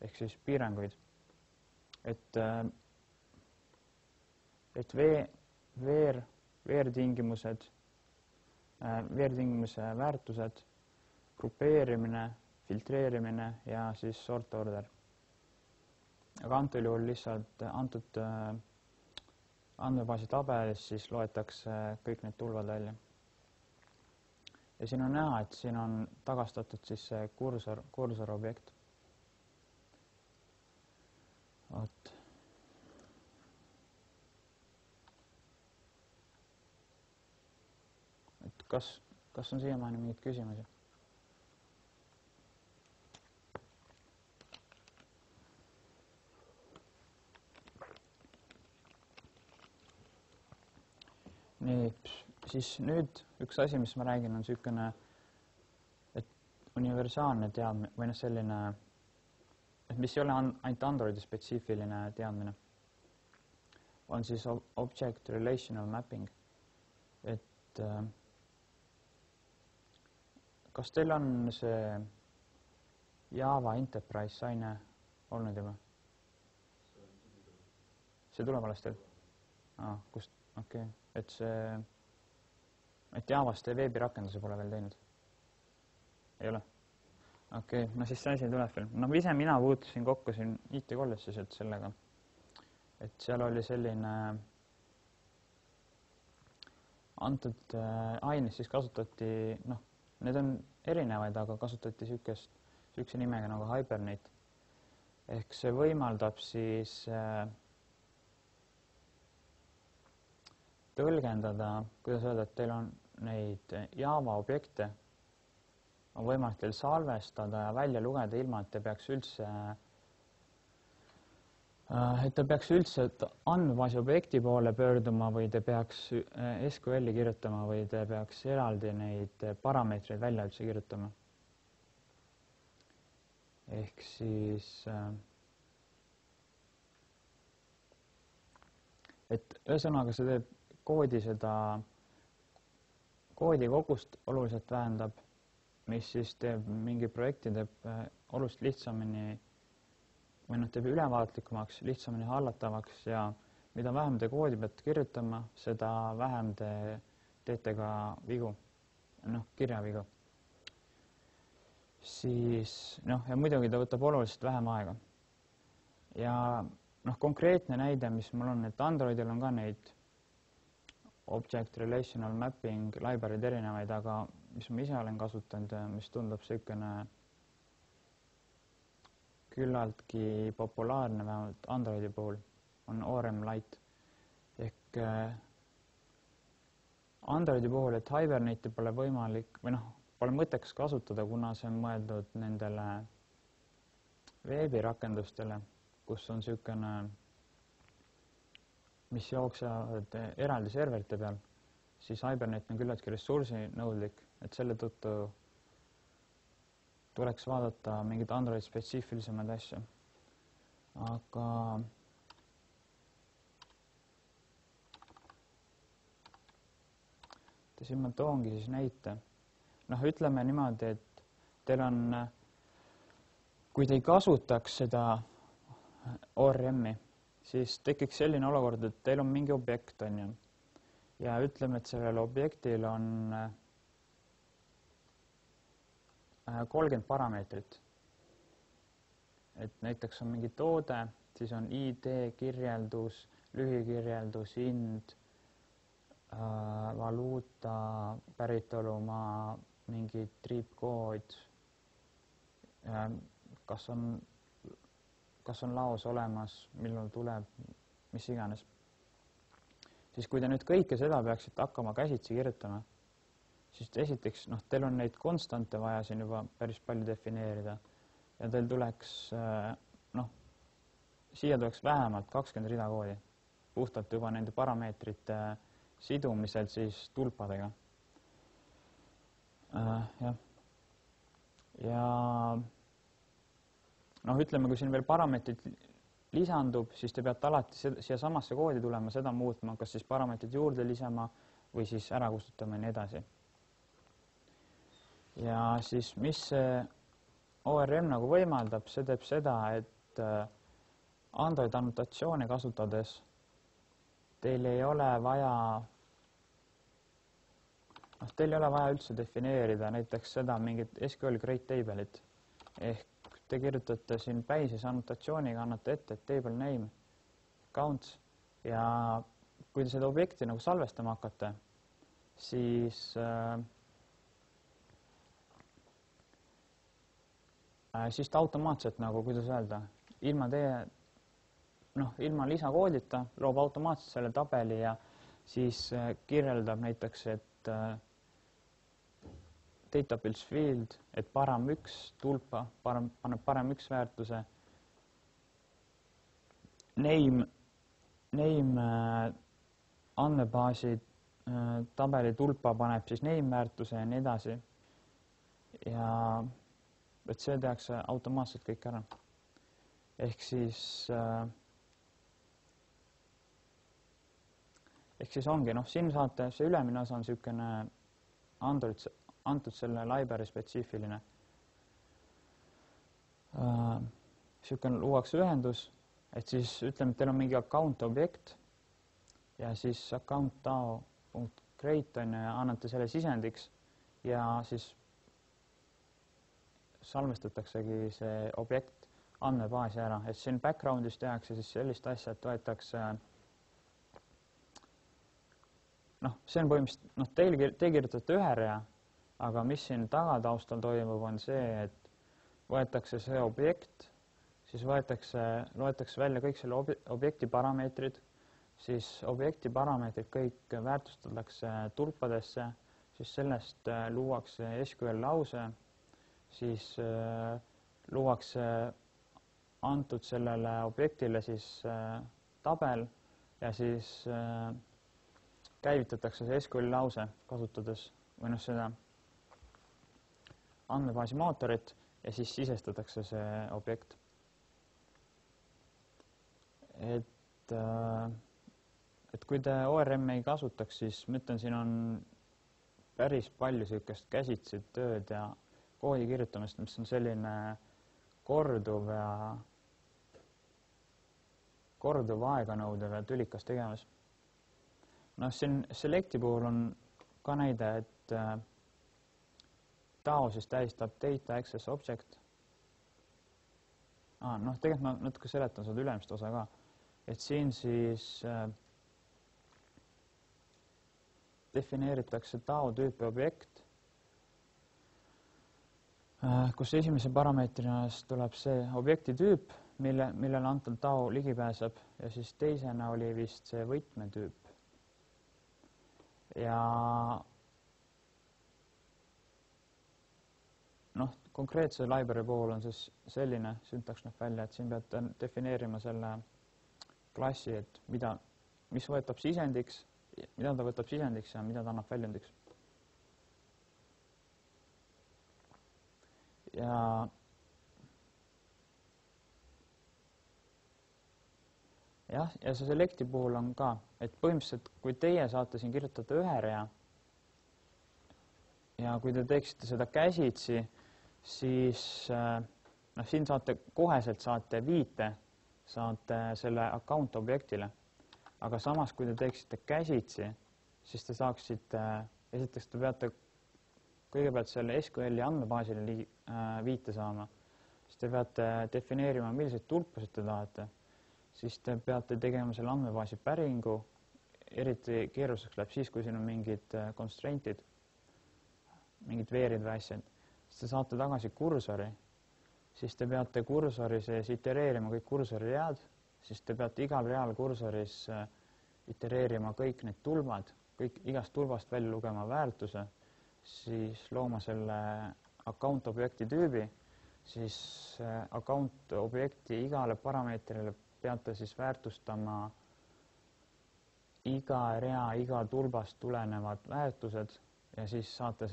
ehk siis piiranguid. Et veertingimused veertingimuse väärtused, grupeerimine, filtreerimine ja siis sort order. Aga antud juhul lihtsalt antud andmebaasi tabelis siis loetakse kõik need tulvad välja. Ja siin on näha, et siin on tagastatud siis see kursor objekt. Vot. Et kas on siiamaani mingeid küsimusi? Nii, siis nüüd üks asi, mis ma räägin, on niisugune, et universaalne teadmine või selline, et mis ei ole ainult Androidi spetsiifiline teadmine, on siis Object Relational Mapping. Et kas teil on see Java Enterprise aine olnud juba? See tuleb alles teil? Kust? Okei. Et Javast ja veebirakenduse pole veel teinud? Ei ole? Okei, no siis see asi tuleb veel. No ise mina puutusin kokku siin IT-kolledžis, et sellega, et seal oli selline antud aines siis kasutati, need on erinevaid, aga kasutati niisuguse nimega nagu Hibernate. Ehk see võimaldab siis tõlgendada, kuidas öelda, et teil on neid Java objekte, on võimalik teil salvestada ja välja lugeda ilma, et te peaks üldse andmebaasi objekti poole pöörduma või te peaks SQL-i kirjutama või te peaks eraldi neid parameetreid välja üldse kirjutama. Ehk siis, et ühesõnaga see teeb koodi kogust oluliselt vähendab, mis siis teeb mingi projekti oluliselt lihtsamini või teeb ülevaatlikumaks, lihtsamini hallatavaks ja mida vähem te koodi peate kirjutama, seda vähem te teete ka vigu, kirjavigu. Siis, ja muidugi ta võtab oluliselt vähem aega. Ja konkreetne näide, mis mul on, et Androidil on ka neid Object Relational Mapping library'd erinevaid, aga mis ma ise olen kasutanud, mis tundub niisugune küllaltki populaarne, vähemalt Androidi puhul, on ORM Lite. Ehk Androidi puhul, et Hibernate'i pole võimalik või pole mõtteks kasutada, kuna see on mõeldud nendele veebirakendustele, kus on niisugune, mis jooksevad eraldi serverite peal, siis Hibernate on küllaltki ressursinõudlik, et selle tõttu tuleks vaadata mingid Android spetsiifilisemaid asju. Aga siin ma toongi siis näite. Ütleme niimoodi, et teil on, kui te ei kasutaks seda ORM-i, siis tekiks selline olukord, et teil on mingi objekt, ja ütleme, et sellel objektil on 30 parameetrit. Et näiteks on mingi toode, siis on ID, kirjeldus, lühikirjeldus, hind, valuuta, päritolumaa, mingi triipkood, kas on laos olemas, millal tuleb, mis iganes. Siis kui te nüüd kõike seda peaksite hakkama käsitsi kirjutama, siis esiteks, teil on neid konstante vaja siin juba päris palju defineerida ja teil tuleks, siia tuleks vähemalt 20 rida koodi, puhtalt juba nende parameetrite sidumisel siis tulpadega. Ja ütleme, kui siin veel parameetrid lisandub, siis te peate alati siia samasse koodi tulema, seda muutma, kas siis parameetrid juurde lisama või siis ära kustutama ja nii edasi. Ja siis, mis see ORM võimaldab, see teeb seda, et Android annotatsioone kasutades teil ei ole vaja teil ei ole vaja üldse defineerida näiteks seda mingit SQL Create table'it ehk te kirjutate siin base'is annotatsiooniga, annate ette table name counts ja kui te seda objekti nagu salvestama hakkate, siis ta automaatselt nagu, kuidas öelda, ilma lisakoodita loob automaatselt selle tabeli ja siis kirjeldab näiteks, et data builds field, et param 1 tulpa, paneb parem 1 väärtuse, name andmebaasi tabeli tulpa paneb siis name väärtuse ja nii edasi. Ja et see tehakse automaatselt kõik ära. Ehk siis ongi, siin saate, see ülemine osa on niisugune antud selle library spetsiifiline. Niisugune luuakse ühendus, et siis ütleme, et teil on mingi account objekt ja siis account tao.create on ja annate selle sisendiks ja siis salvestataksegi see objekt andmebaasi ära, et siin backgroundis tehakse siis sellist asja, et võetakse see on põhimõtteliselt, te kirjutate ühe rea, aga mis siin tagataustal toimub, on see, et võetakse see objekt, siis loetakse välja kõik selle objekti parameetrid, siis objekti parameetrid kõik väärtustatakse tulpadesse, siis sellest luuakse SQL lause, siis luuakse antud sellele objektile siis tabel ja siis käivitatakse see SQL lause kasutades või seda andmebaasi mootorit ja siis sisestatakse see objekt. Et kui te ORM ei kasutaks, siis ma ütlen, siin on päris palju niisugust käsitsi tööd ja koodi kirjutamist, mis on selline korduv aeganõudev ja tülikas tegevus. Siin selecti puhul on ka näide, et DAO siis tähistab Data Access Object. Tegelikult ma natuke seletan seda ülemist osa ka. Et siin siis defineeritakse DAO tüüpi objekt, kus esimese parameetrina tuleb see objekti tüüp, millele antud DAO ligi pääseb ja siis teisena oli vist see võtmetüüp. Ja konkreetse library puhul on siis selline süntaks näeb välja, et siin peate defineerima selle klassi, et mis võtab sisendiks, mida ta võtab sisendiks ja mida ta annab väljundiks. Ja see selecti puhul on ka, et põhimõtteliselt kui teie saate siin kirjutada ühe rea ja kui te teeksite seda käsitsi, siis siin saate koheselt viite selle account objektile. Aga samas, kui te teeksite käsitsi, siis te saaksite, esiteks te peate kõigepealt selle SQL-i andmebaasile viite saama, siis te peate defineerima, milliseid tulpasid te tahate, siis te peate tegema selle andmebaasi päringu, eriti keeruliseks läheb siis, kui siin on mingid constraint'id, mingid veerid või asjad, siis te saate tagasi kursori, siis te peate kursori sees itereerima kõik kursori read, siis te peate igal real kursoris itereerima kõik need tulbad, igast tulbast välja lugema väärtuse, siis looma selle account objekti tüübi, siis account objekti igale parameetrile peate siis väärtustama iga rea, iga tulbast tulenevad väärtused ja siis saate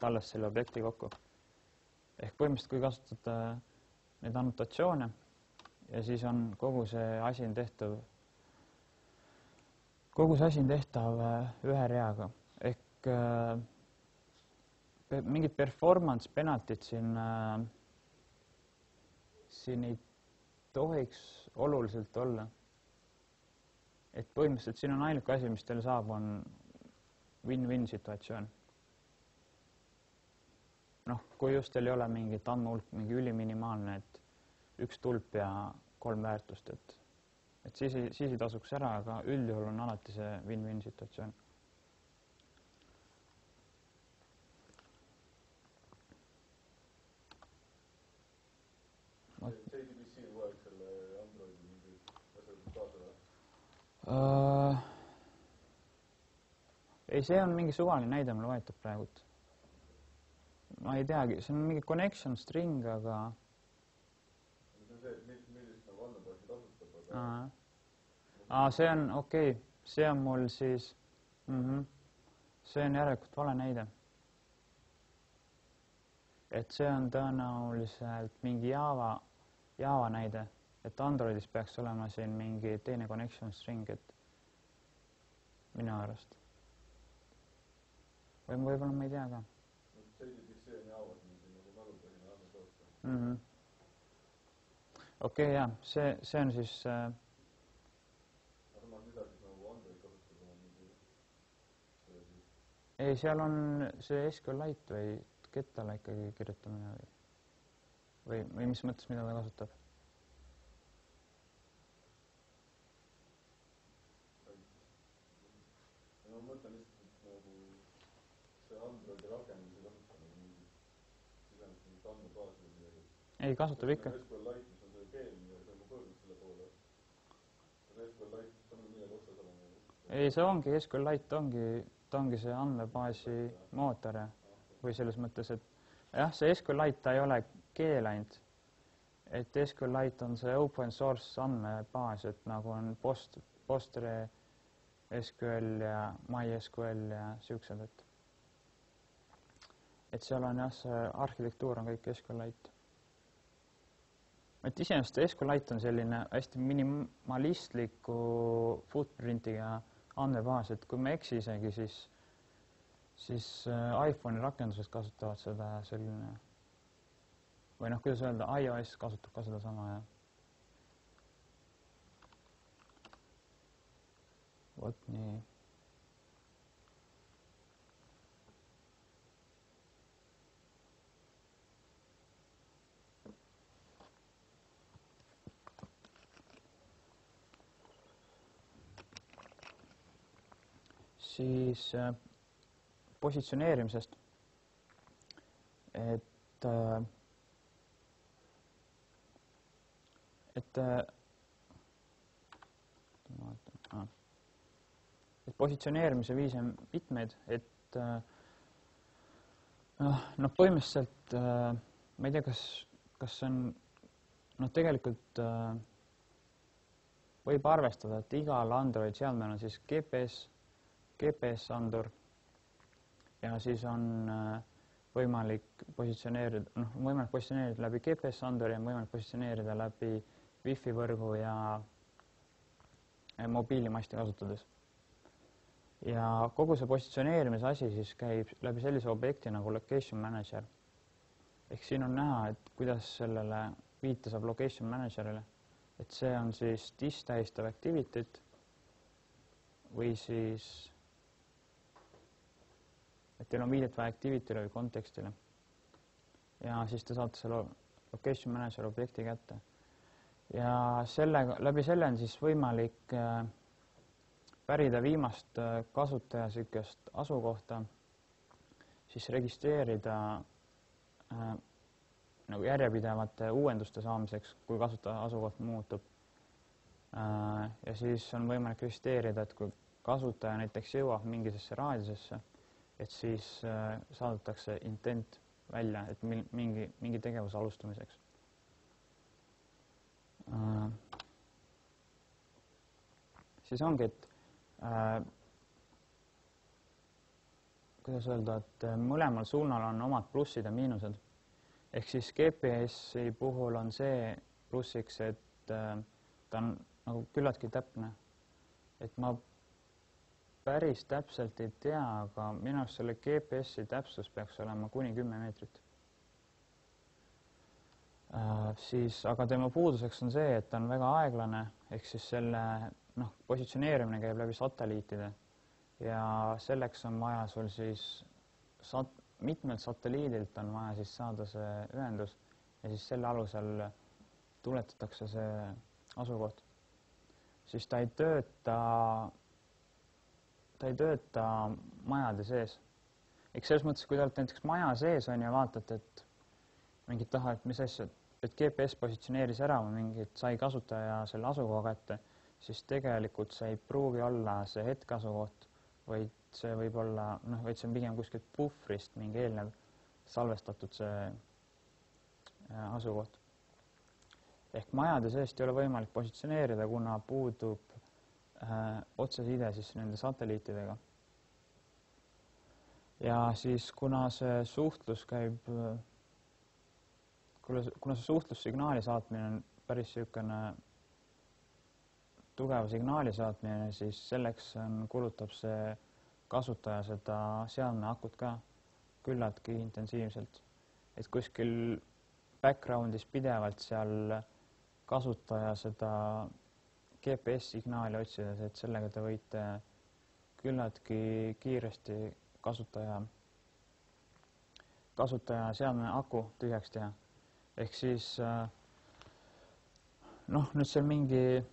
alles selle objekti kokku. Ehk põhimõtteliselt, kui kasutate neid annotatsioone ja siis on kogu see asi on tehtav ühe reaga. Ehk mingid performance penaltid siin ei tohiks oluliselt olla. Et põhimõtteliselt siin on ainuke asi, mis teil saab, on win-win situatsioon. Noh, kui just teil ei ole mingit andmehulk, mingi üliminimaalne, et üks tulp ja 3 väärtust, et siis ei tasuks ära, aga üldjuhul on alati see win-win situatsioon. JDBC loeb selle Androidi mingi asjad kaasa või? Ei, see on mingi suvaline näide, mul võetud praegult. Ma ei teagi, see on mingi connection string, aga... See on see, et millist nagu andmebaasi kasutab, aga... see on, okei, see on mul siis... See on järelikult vale näide. Et see on tõenäoliselt mingi Java näide, et Androidis peaks olema siin mingi teine connection string, et minu arust. Või võib-olla ma ei tea ka. JDBC on Javas nagu mälupõhine andmebaas. Okei, jah, see on siis... Samas mida siis nagu Android kasutab oma mingi... Ei, seal on see SQLite või Getale ikkagi kirjutamine või mis mõttes, mida ta kasutab? Ma mõtlen lihtsalt, et nagu see Androidi rakendus ei kasuta nagu mingi sisendus mingit andmebaasi või midagi. Ei, kasutab ikka. SQLite, mis on see keel, millega ma pöördun selle poole. See SQLite, see on millegi otsas olema. Ei, see ongi SQLite, ta ongi see andmebaasi mootor või selles mõttes, et jah, see SQLite ta ei ole keel ainult, et SQLite on see open source andmebaas, et nagu on PostgreSQL ja MySQL ja siuksed, et seal on jah, see arhitektuur on kõik SQLite. Et iseenesest SQLite on selline hästi minimalistliku footprintiga andmebaas, et kui ma eksi isegi, siis iPhone'i rakendused kasutavad seda selline, või noh, kuidas öelda, iOS kasutab ka seda sama ja vot nii. Siis positsioneerimisest, et positsioneerimise viise on mitmeid, et noh, põhimõtteliselt ma ei tea, kas see on, noh, tegelikult võib arvestada, et igal Android seadmel on siis GPS-andur ja siis on võimalik positsioneerida läbi GPS-anduri ja võimalik positsioneerida läbi Wi-Fi võrgu ja mobiilimasti kasutades. Ja kogu see positsioneerimise asi siis käib läbi sellise objekti nagu Location Manager. Ehk siin on näha, et kuidas sellele viite saab Location Managerile, et see on siis tähistav activity't või siis et teil on viidet vaja activity'le või kontekstile. Ja siis te saate selle Location Manager objekti kätte. Ja läbi selle on siis võimalik pärida viimast kasutaja sükest asukohta, siis registreerida nagu järjepidevate uuenduste saamiseks, kui kasutaja asukoht muutub. Ja siis on võimalik registreerida, et kui kasutaja näiteks jõuab mingisesse raadiusesse, et siis saadetakse intent välja, et mingi tegevuse alustamiseks. Siis ongi, et kuidas öelda, et mõlemal suunal on omad plussid ja miinused. Ehk siis GPS-i puhul on see plussiks, et ta on nagu küllaltki täpne. Et ma päris täpselt ei tea, aga minu arust selle GPS-i täpsus peaks olema kuni 10 meetrit. Aga tema puuduseks on see, et ta on väga aeglane, ehk siis selle positsioneerimine käib läbi satelliitide ja selleks on vaja sul siis mitmelt satelliidilt on vaja siis saada see ühendus ja siis selle alusel tuletatakse see asukoht. Siis ta ei tööta majade sees. Eks selles mõttes, kui te olete näiteks maja sees on ja vaatate, et mingid tahavad, mis asja, et GPS positsioneeris ära või mingid sai kasutaja selle asukoha kätte, siis tegelikult see ei pruugi olla see hetkeasukoht, vaid see võib olla, vaid see on pigem kuskilt puhvrist mingi eelnev salvestatud see asukoht. Ehk majade seest ei ole võimalik positsioneerida, kuna puudub otseside siis nende satelliitidega. Ja siis kuna see suhtlussignaali saatmine on päris niisugune tugeva signaali saatmine, siis selleks kulutab see kasutaja seda seadme akut ka küllaltki intensiivselt. Et kuskil backgroundis pidevalt seal kasutaja seda GPS-signaali otsides, et sellega te võite küllaltki kiiresti kasutaja seadme aku tühjaks teha. Ehk siis nüüd seal mingi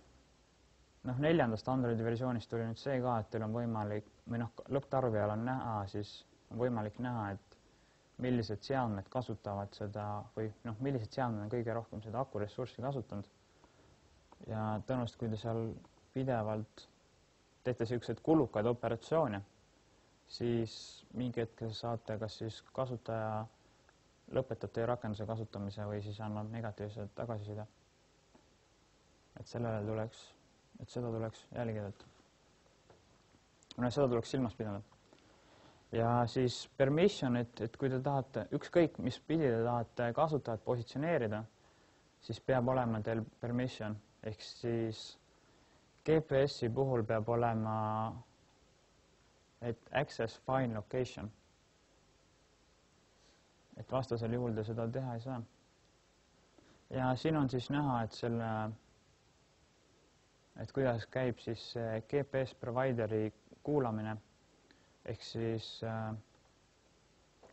4. Androidi versioonist tuli nüüd see ka, et teil on võimalik või lõpptarbijal on näha, siis on võimalik näha, et millised seadmed kasutavad seda või millised seadmed on kõige rohkem seda akuressurssi kasutanud. Ja tõenäoliselt, kui te seal pidevalt teete sellised kulukaid operatsioone, siis mingi hetkel saate kas siis kasutaja lõpetab teie rakenduse kasutamise või siis annab negatiivse tagasiside. Et seda tuleks jälgida. Seda tuleks silmas pidada. Ja siis permission, et kui te tahate, ükskõik mis pidi te tahate kasutajat positsioneerida, siis peab olema teil permission. Ehk siis GPS-i puhul peab olema access fine location. Et vastasel juhul te seda teha ei saa. Ja siin on siis näha, et kuidas käib siis GPS provideri kuulamine. Ehk siis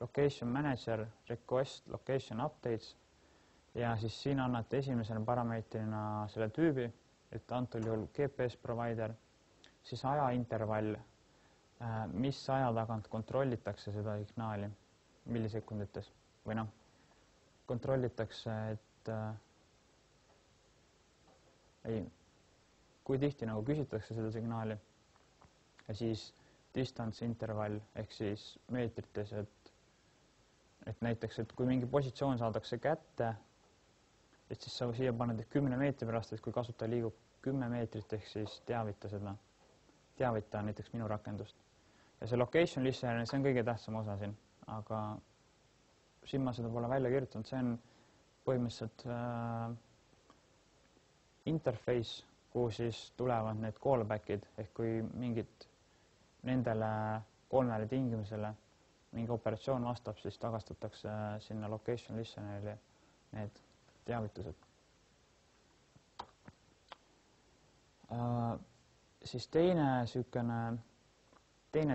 location manager, request, location updates ja siis siin annate esimesena parameetrina selle tüübi, et antud juhul GPS provider, siis ajaintervall, mis aja tagant kontrollitakse seda signaali, millisekundites või kontrollitakse, et kui tihti küsitakse seda signaali ja siis distance intervall ehk siis meetrites, et näiteks, et kui mingi positsioon saadakse kätte, et siis sa siia paned 10 meetri pärast, et kui kasutaja liigub 10 meetrit, ehk siis teavita näiteks minu rakendust. Ja see location listener, see on kõige tähtsam osa siin, aga siin ma seda pole välja kirjutanud, see on põhimõtteliselt interface, kuhu siis tulevad need callback'id, ehk kui mingid nendele 3 tingimusele mingi operatsioon vastab, siis tagastatakse sinna location listenerile need teavitused. Siis teine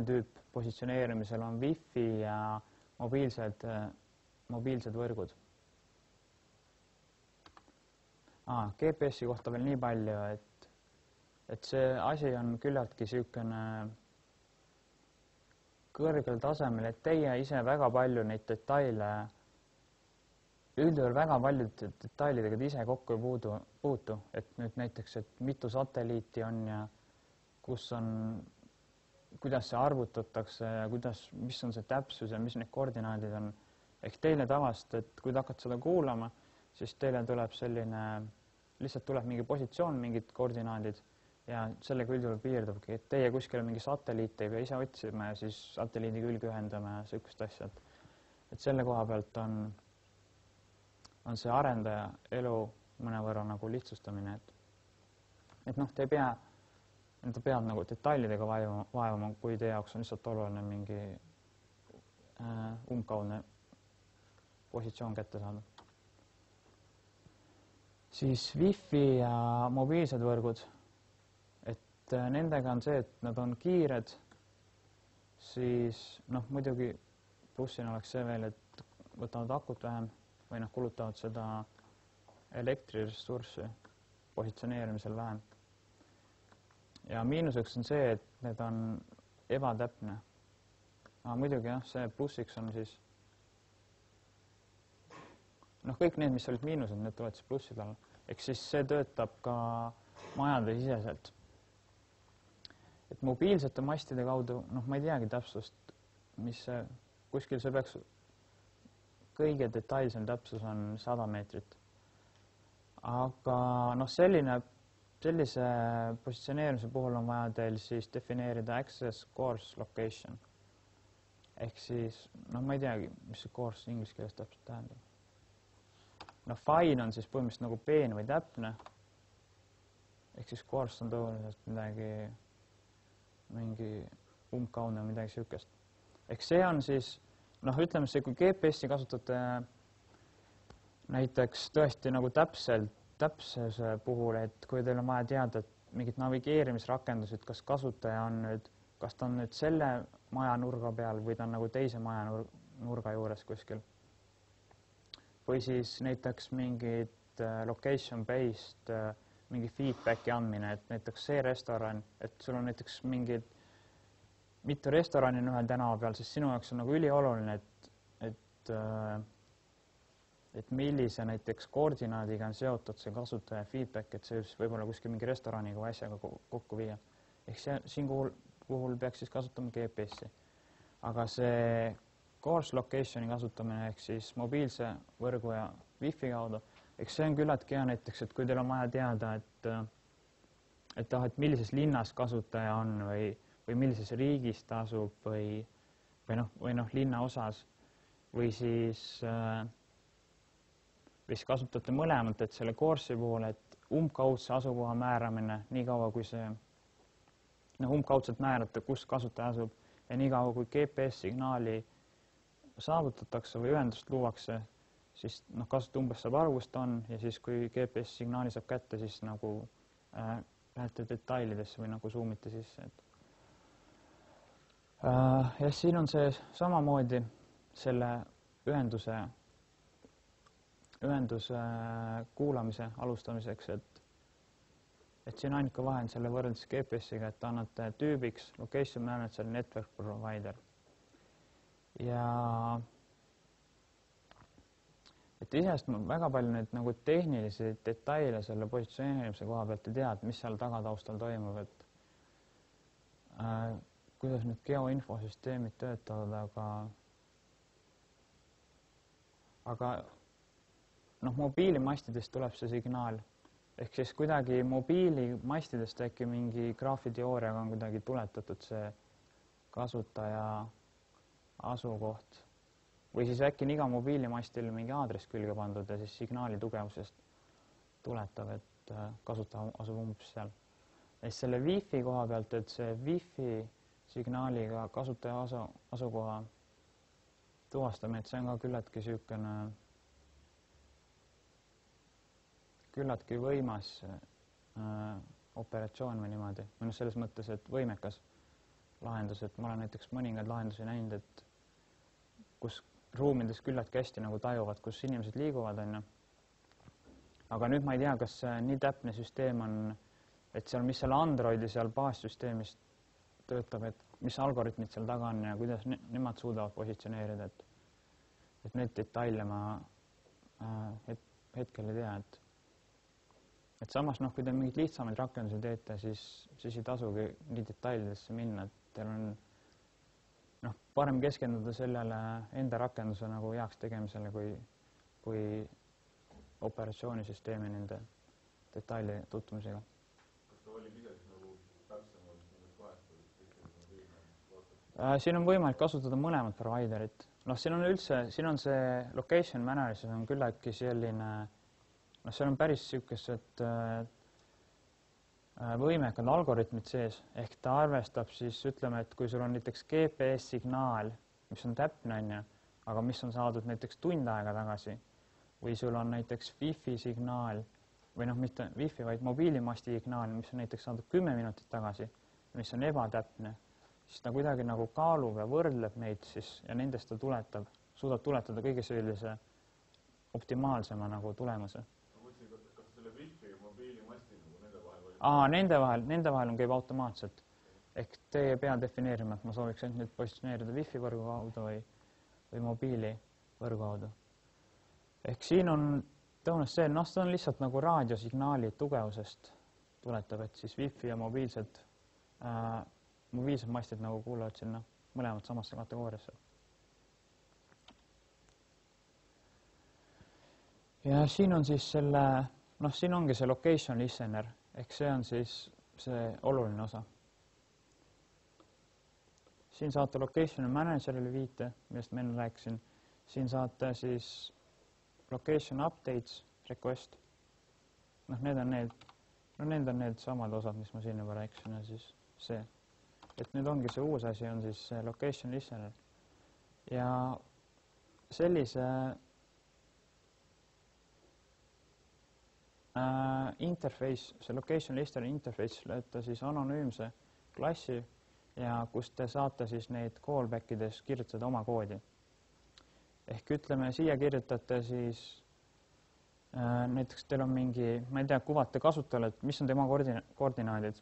tüüp positsioneerimisel on Wi-Fi ja mobiilsed võrgud. GPS-i kohta veel nii palju, et see asi on küllaltki niisugune kõrgel tasemel, et teie ise väga palju neid detaile, üldjuhul väga paljude detailidega te ise kokku ei puutu, et nüüd näiteks, et mitu satelliiti on ja kuidas see arvutatakse ja mis on see täpsus ja mis need koordinaadid on. Ehk teile tavaliselt, et kui te hakkate seda kuulama, siis teile tuleb lihtsalt tuleb mingi positsioon, mingid koordinaadid ja sellega üldjuhul piirdubki, et teie kuskil mingi satelliit ei pea ise otsima ja siis satelliidi külge ühendama ja sellist asja. Et selle koha pealt on see arendaja elu mõnevõrra lihtsustamine. Et te ei pea detailidega vaevama, kui teie jaoks on lihtsalt oluline mingi umbkaudne positsioon kätte saada. Siis Wi-Fi ja mobiilsed võrgud, et nendega on see, et nad on kiired siis noh, muidugi plussina oleks see veel, et võtavad akut vähem või noh, kulutavad seda elektriressurssi positsioneerimisel vähem. Ja miinuseks on see, et need on ebatäpne. Aga muidugi jah, see plussiks on siis noh, kõik need, mis olid miinused, need tulevad siis plussid alla. Eks siis see töötab ka majade siseselt. Et mobiilsete mastide kaudu, noh, ma ei teagi täpsust, mis see, kuskil see peaks, kõige detailsem täpsus on 100 meetrit. Aga noh, sellise positsioneerimise puhul on vaja teil siis defineerida access course location. Ehk siis, noh, ma ei teagi, mis see course inglise keeles täpselt tähendab. No fine on siis põhimõtteliselt nagu peen või täpne. Ehk siis course on tõenäoliselt midagi, mingi umbkaudne või midagi sihukest. Ehk see on siis, noh, ütleme see, kui GPS-i kasutate näiteks tõesti nagu täpsuse puhul, et kui teil on vaja teada, et mingid navigeerimisrakendused, kas kasutaja on nüüd, kas ta on nüüd selle maja nurga peal või ta on nagu teise maja nurga juures kuskil. Või siis näiteks mingid location-based mingi feedbacki andmine, et näiteks see restoran, et sul on näiteks mingid mitu restorani on ühel tänava peal, siis sinu jaoks on nagu ülioluline, et millise näiteks koordinaadiga on seotud see kasutaja feedback, et see võib-olla kuskil mingi restoraniga või asjaga kokku viia. Ehk siin puhul peaks siis kasutama GPS-i. Aga see course locationi kasutamine ehk siis mobiilse võrgu ja wifi kaudu, eks see on küllaltki hea näiteks, et kui teil on vaja teada, et millises linnas kasutaja on või millises riigis ta asub või linna osas või siis kasutate mõlemat, et selle course'i puhul, et umbkaudse asukoha määramine, nii kaua kui see umbkaudselt määrata, kus kasutaja asub ja nii kaua kui GPS-signaali saavutatakse või ühendust luuakse, siis kasutaja umbes saab aru, kus ta on ja siis kui GPS-signaali saab kätte, siis nagu lähete detailidesse või nagu zoomite sisse. Ja siin on see samamoodi selle ühenduse kuulamise alustamiseks, et siin ainuke vahe on selle võrreldes GPS-iga, et annate tüübiks location manager network provider. Ja et isest ma väga palju neid nagu tehnilisi detaile selle positsioneerimise koha pealt ei tea, et mis seal tagataustal toimub, et kuidas need geoinfosüsteemid töötavad, aga mobiilimastidest tuleb see signaal. Ehk siis kuidagi mobiilimastidest äkki mingi graafiteooriaga on kuidagi tuletatud see kasutaja asukoht. Või siis äkki on iga mobiilimastil mingi aadress külge pandud ja siis signaali tugevusest tuletab, et kasutaja asub umbes seal. Ja siis selle wifi koha pealt, et see wifi signaaliga kasutaja asukoha tuvastamine, et see on ka küllaltki võimas operatsioon või niimoodi. Või selles mõttes, et võimekas lahendus, et ma olen näiteks mõningaid lahendusi näinud, et kus ruumides küllaltki hästi nagu tajuvad, kus inimesed liiguvad, on ju. Aga nüüd ma ei tea, kas nii täpne süsteem on, et seal, mis seal Androidi seal baassüsteemis töötab, et mis algoritmid seal taga on ja kuidas nemad suudavad positsioneerida, et neid detaile ma hetkel ei tea, et samas, kui te mingid lihtsamaid rakendusi teete, siis ei tasugi nii detailidesse minna, et teil on parem keskenduda sellele enda rakenduse nagu heaks tegemisele kui operatsioonisüsteemi nende detaili tutvumisega. Kas ta oli midagi nagu täpsemalt nendes kahest? Siin on võimalik kasutada mõlemat providerit. Siin on see location manager, on küllaltki selline, seal on päris sihukesed võimekad algoritmid sees, ehk ta arvestab siis, ütleme, et kui sul on näiteks GPS-signaal, mis on täpne, aga mis on saadud näiteks tund aega tagasi, või sul on näiteks Wi-Fi signaal, või mitte Wi-Fi, vaid mobiilimasti signaal, mis on näiteks saadud 10 minutit tagasi, mis on ebatäpne, siis ta kuidagi nagu kaalub ja võrdleb neid siis ja nendest ta suudab tuletada kõige sellise optimaalsema nagu tulemuse. Ma mõtlesin, kas selle wifi ja mobiilimasti nagu nende vahel Nende vahel on käib automaatselt. Ehk te ei pea defineerima, et ma sooviks ainult nüüd positsioneerida wifi võrgu kaudu või mobiili võrgu kaudu. Ehk siin on tõenäoliselt see, see on lihtsalt nagu raadiosignaali tugevusest tuletab, et siis wifi ja mobiilsed mastid nagu kuuluvad sinna mõlemad samasse kategooriasse. Ja siin on siis selle, siin ongi see location listener, ehk see on siis see oluline osa. Siin saate location managerile viite, millest ma enne rääkisin. Siin saate siis location updates request. Need on need samad osad, mis ma siin juba rääkisin ja siis see. Et nüüd ongi see uus asi, on siis see location listener. Ja sellise interface, see location listener interface lööte siis anonüümse klassi ja kus te saate siis neid callbackides kirjutada oma koodi. Ehk ütleme, siia kirjutate siis näiteks teil on mingi, ma ei tea, kuvate kasutajale, et mis on tema koordinaadid.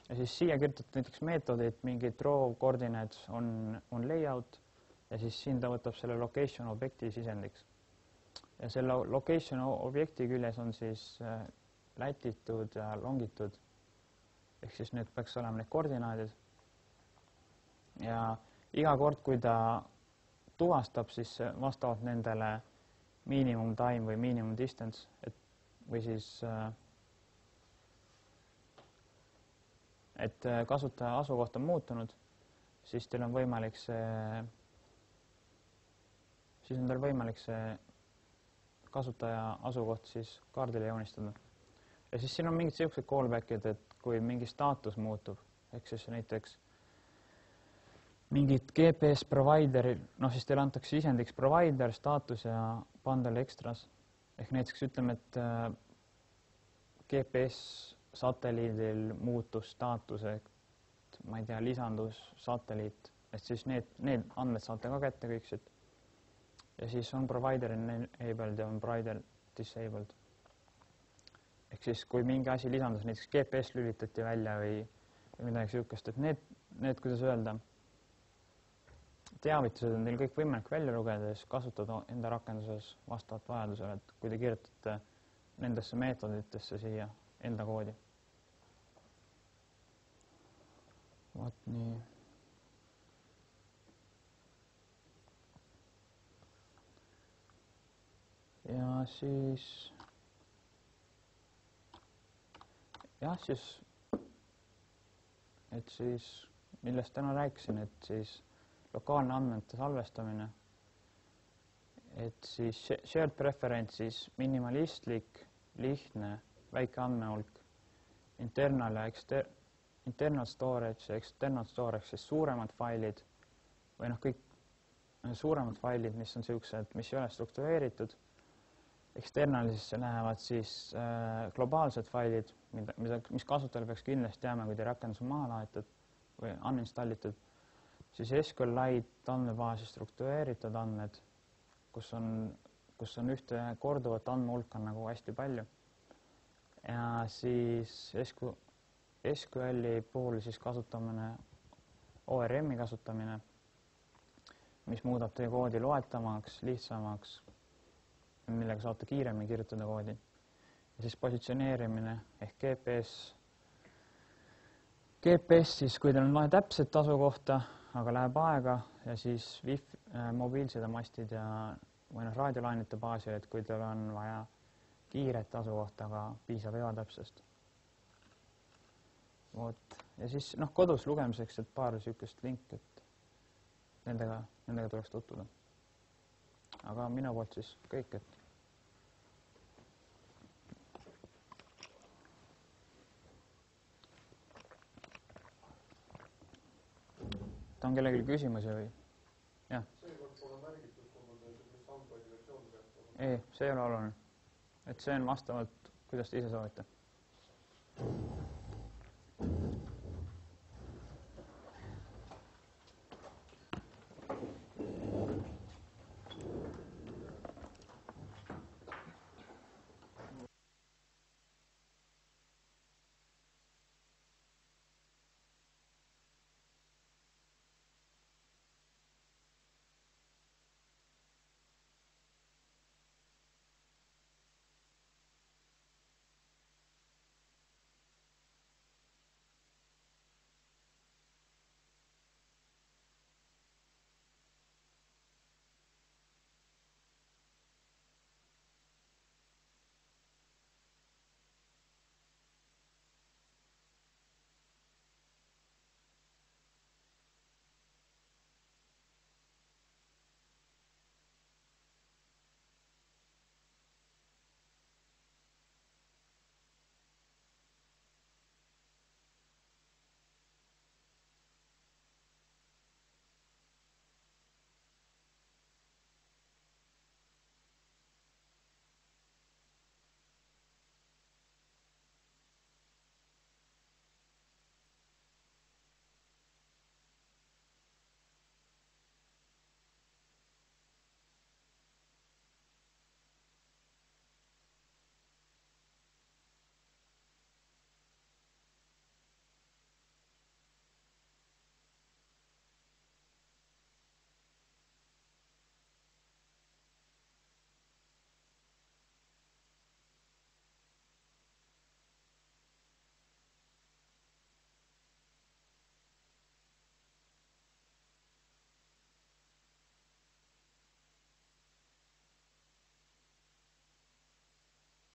Ja siis siia kirjutate näiteks meetodid, mingi draw koordinaad on layout ja siis siin ta võtab selle location objekti sisendiks. Ja selle location objekti küljes on siis latitude ja longitude. Ehk siis need peaks olema need koordinaadid. Ja iga kord, kui ta tuvastab siis vastavalt nendele minimum time või minimum distance, või siis et kasutaja asukoht on muutunud, siis teil on võimalik see kasutaja asukoht siis kaardile joonistada. Ja siis siin on mingid sellised callbackid, et kui mingi staatus muutub, ehk siis näiteks mingid GPS provideril, siis teile antakse sisendiks provider, staatus ja bundle extras. Ehk näiteks ütleme, et GPS satelliidil muutus staatuseks, ma ei tea, lisandus satelliit, et siis need andmed saate ka kätte kõik siit. Ja siis on provider enabled ja on provider disabled. Ehk siis kui mingi asi lisandus, näiteks GPS lülitati välja või midagi sihukest, et need, kuidas öelda, teavitused on teil kõik võimalik välja lugeda ja siis kasutada enda rakenduses vastavalt vajadusele, et kui te kirjutate nendesse meetoditesse siia enda koodi. Vot nii. Ja siis millest täna rääkisin, et siis lokaalne andmete salvestamine, et siis shared preferences, minimalistlik, lihtne, väike andmehulk, internal ja internal storage ja external storage, siis suuremad failid või kõik suuremad failid, mis on sellised, mis ei ole struktureeritud. Externalisse lähevad siis globaalsed failid, mis kasutajal peaks kindlasti teama, kui te rakendus on maha laetud või uninstallitud. Siis SQLite andmebaasi struktureeritud andmed, kus on ühte korduvat andmehulka nagu hästi palju. Ja siis SQLi puhul siis kasutamine, ORM-i kasutamine, mis muudab teie koodi loetamaks, lihtsamaks, millega saate kiiremini kirjutada koodi. Ja siis positsioneerimine ehk GPS siis, kui teil on vaja täpset asukohta, aga läheb aega ja siis mobiilsed mastid ja raadiolainete baasil, et kui teil on vaja kiiret asukohta, aga piisab ebatäpsest. Ja siis kodus lugemiseks, et paar sihukest link, et nendega tuleks tutvuda. Aga minu poolt siis kõik, et ta on kellelgi küsimusi või? Jah. Seekord pole märgitud, mis Androidi versioon peab olema. Ei, see ei ole oluline. Et see on vastavalt, kuidas te ise soovite.